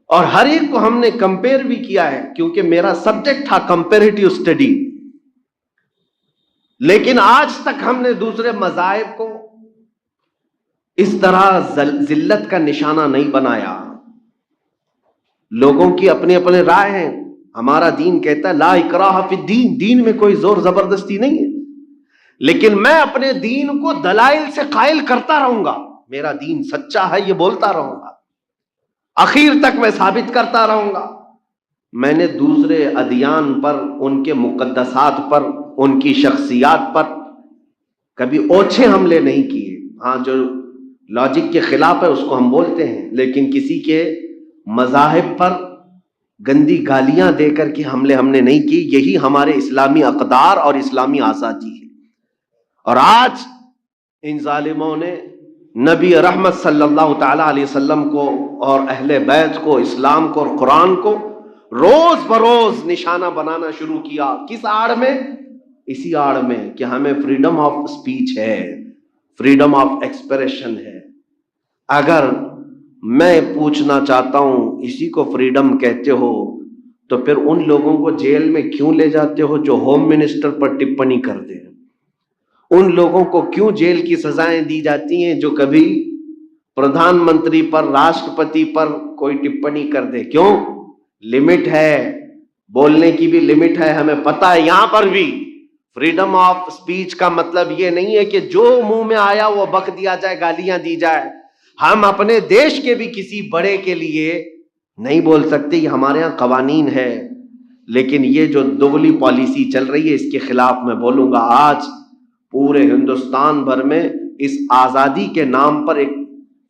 اور ہر ایک کو ہم نے کمپیئر بھی کیا ہے کیونکہ میرا سبجیکٹ تھا کمپیریٹیو اسٹڈی. لیکن آج تک ہم نے دوسرے مذاہب کو اس طرح ذلت کا نشانہ نہیں بنایا. لوگوں کی اپنے اپنے رائے ہیں. ہمارا دین کہتا ہے لا اکراہ فی الدین، دین میں کوئی زور زبردستی نہیں ہے. لیکن میں اپنے دین کو دلائل سے قائل کرتا رہوں گا. میرا دین سچا ہے یہ بولتا رہوں گا، آخر تک میں ثابت کرتا رہوں گا. میں نے دوسرے ادیان پر، ان کے مقدسات پر، ان کی شخصیات پر کبھی اوچھے حملے نہیں کیے. ہاں جو لاجک کے خلاف ہے اس کو ہم بولتے ہیں، لیکن کسی کے مذاہب پر گندی گالیاں دے کر کے حملے ہم نے نہیں کی. یہی ہمارے اسلامی اقدار اور اسلامی آزادی ہے. اور آج ان ظالموں نے نبی رحمت صلی اللہ تعالی علیہ وسلم کو اور اہل بیت کو، اسلام کو اور قرآن کو روز بروز نشانہ بنانا شروع کیا. کس آڑ میں؟ اسی آڑ میں کہ ہمیں فریڈم آف اسپیچ ہے، فریڈم آف ایکسپریشن ہے. اگر میں پوچھنا چاہتا ہوں اسی کو فریڈم کہتے ہو تو پھر ان لوگوں کو جیل میں کیوں لے جاتے ہو جو ہوم منسٹر پر ٹپنی کر دیں؟ ان لوگوں کو کیوں جیل کی سزائیں دی جاتی ہیں جو کبھی پردھان منتری پر، راشٹرپتی پر کوئی ٹپنی کر دے؟ کیوں؟ لمٹ ہے، بولنے کی بھی لمٹ ہے. ہمیں پتہ ہے یہاں پر بھی فریڈم آف اسپیچ کا مطلب یہ نہیں ہے کہ جو منہ میں آیا وہ بک دیا جائے، گالیاں دی جائے. ہم اپنے دیش کے بھی کسی بڑے کے لیے نہیں بول سکتے، یہ ہمارے ہاں قوانین ہے. لیکن یہ جو دوغلی پالیسی چل رہی ہے اس کے خلاف میں بولوں گا. آج پورے ہندوستان بھر میں اس آزادی کے نام پر ایک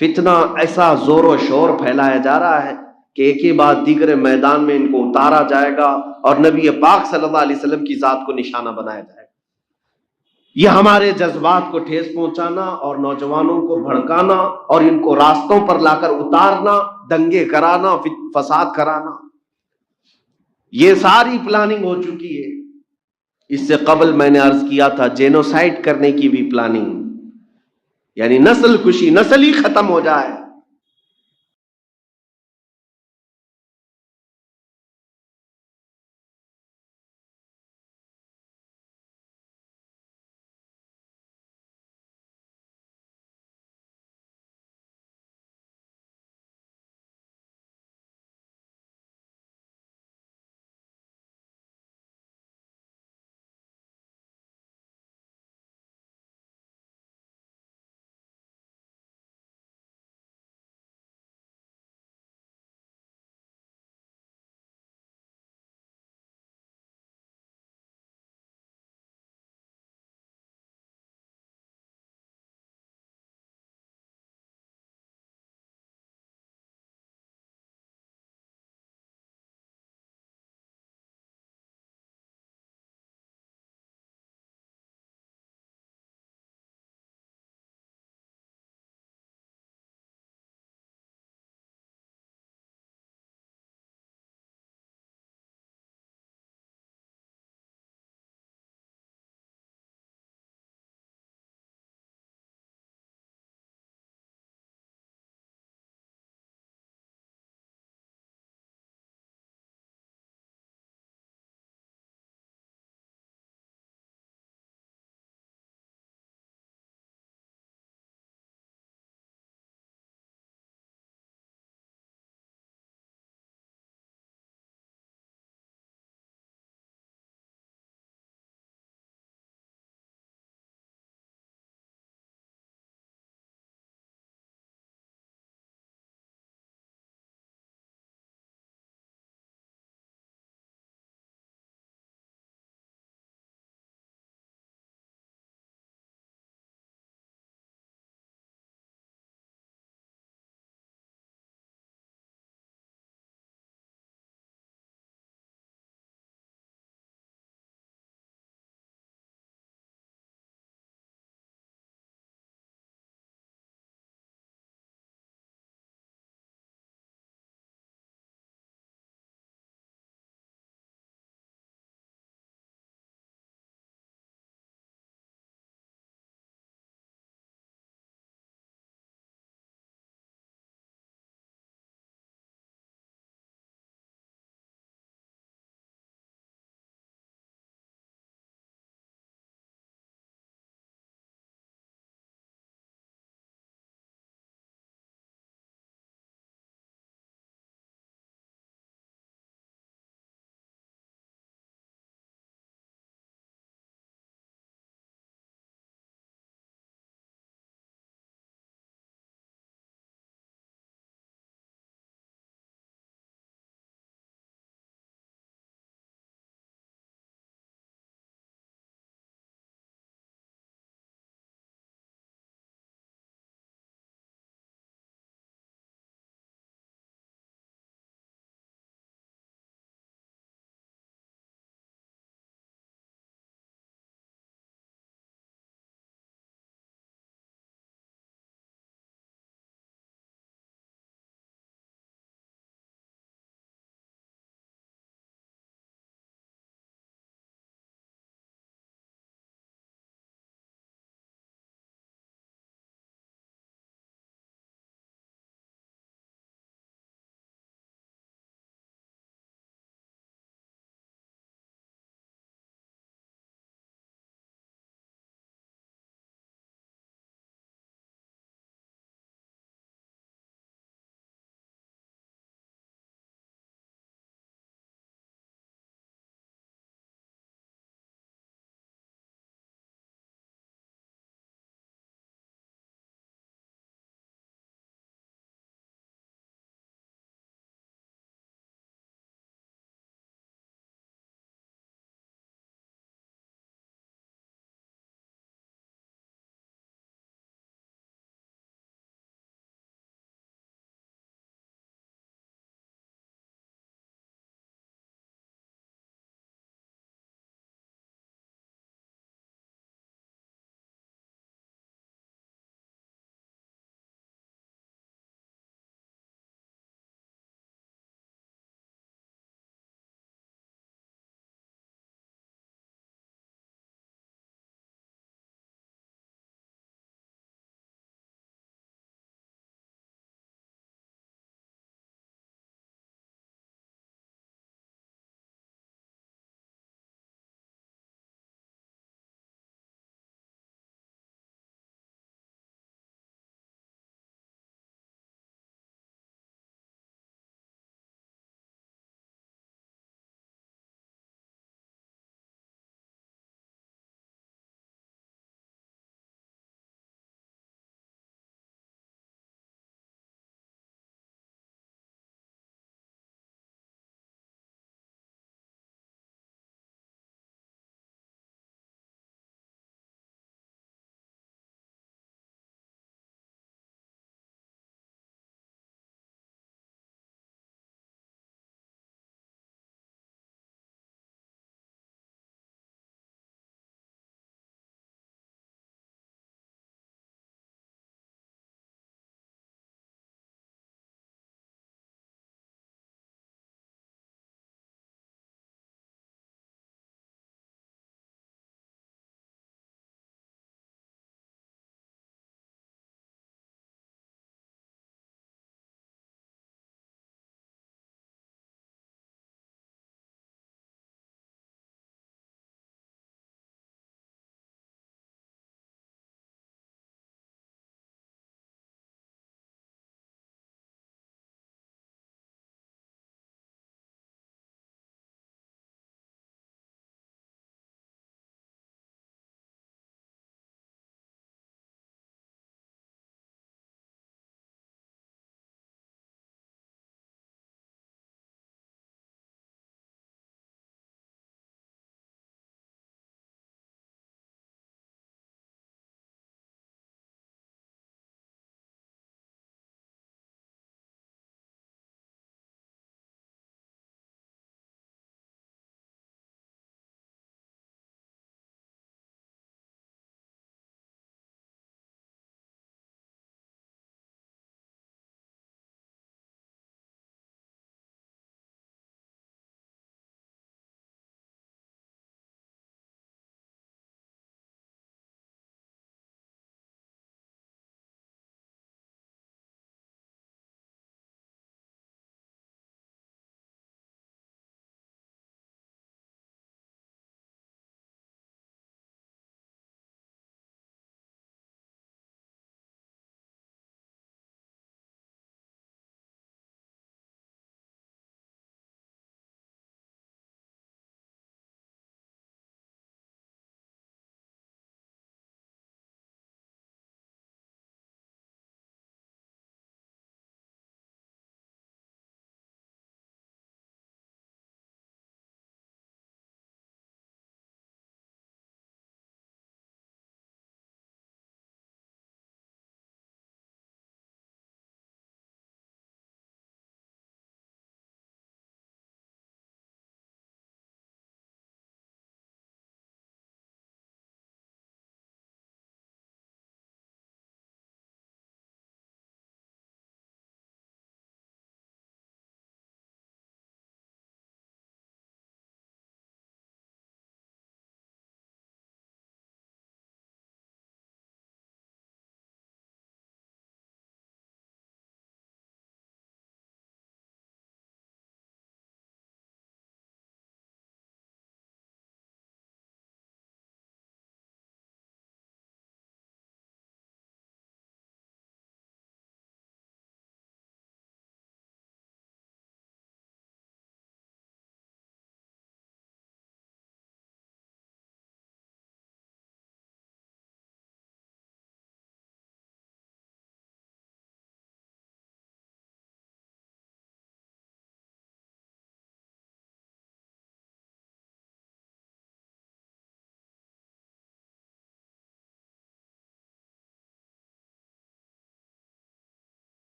فتنہ ایسا زور و شور پھیلایا جا رہا ہے کہ ایک ہی بعد دیگر میدان میں ان کو اتارا جائے گا اور نبی پاک صلی اللہ علیہ وسلم کی ذات کو نشانہ بنایا جائے گا. یہ ہمارے جذبات کو ٹھیس پہنچانا اور نوجوانوں کو بھڑکانا اور ان کو راستوں پر لا کر اتارنا، دنگے کرانا، فساد کرانا، یہ ساری پلاننگ ہو چکی ہے. اس سے قبل میں نے عرض کیا تھا جینوسائڈ کرنے کی بھی پلاننگ، یعنی نسل کشی، نسل ہی ختم ہو جائے.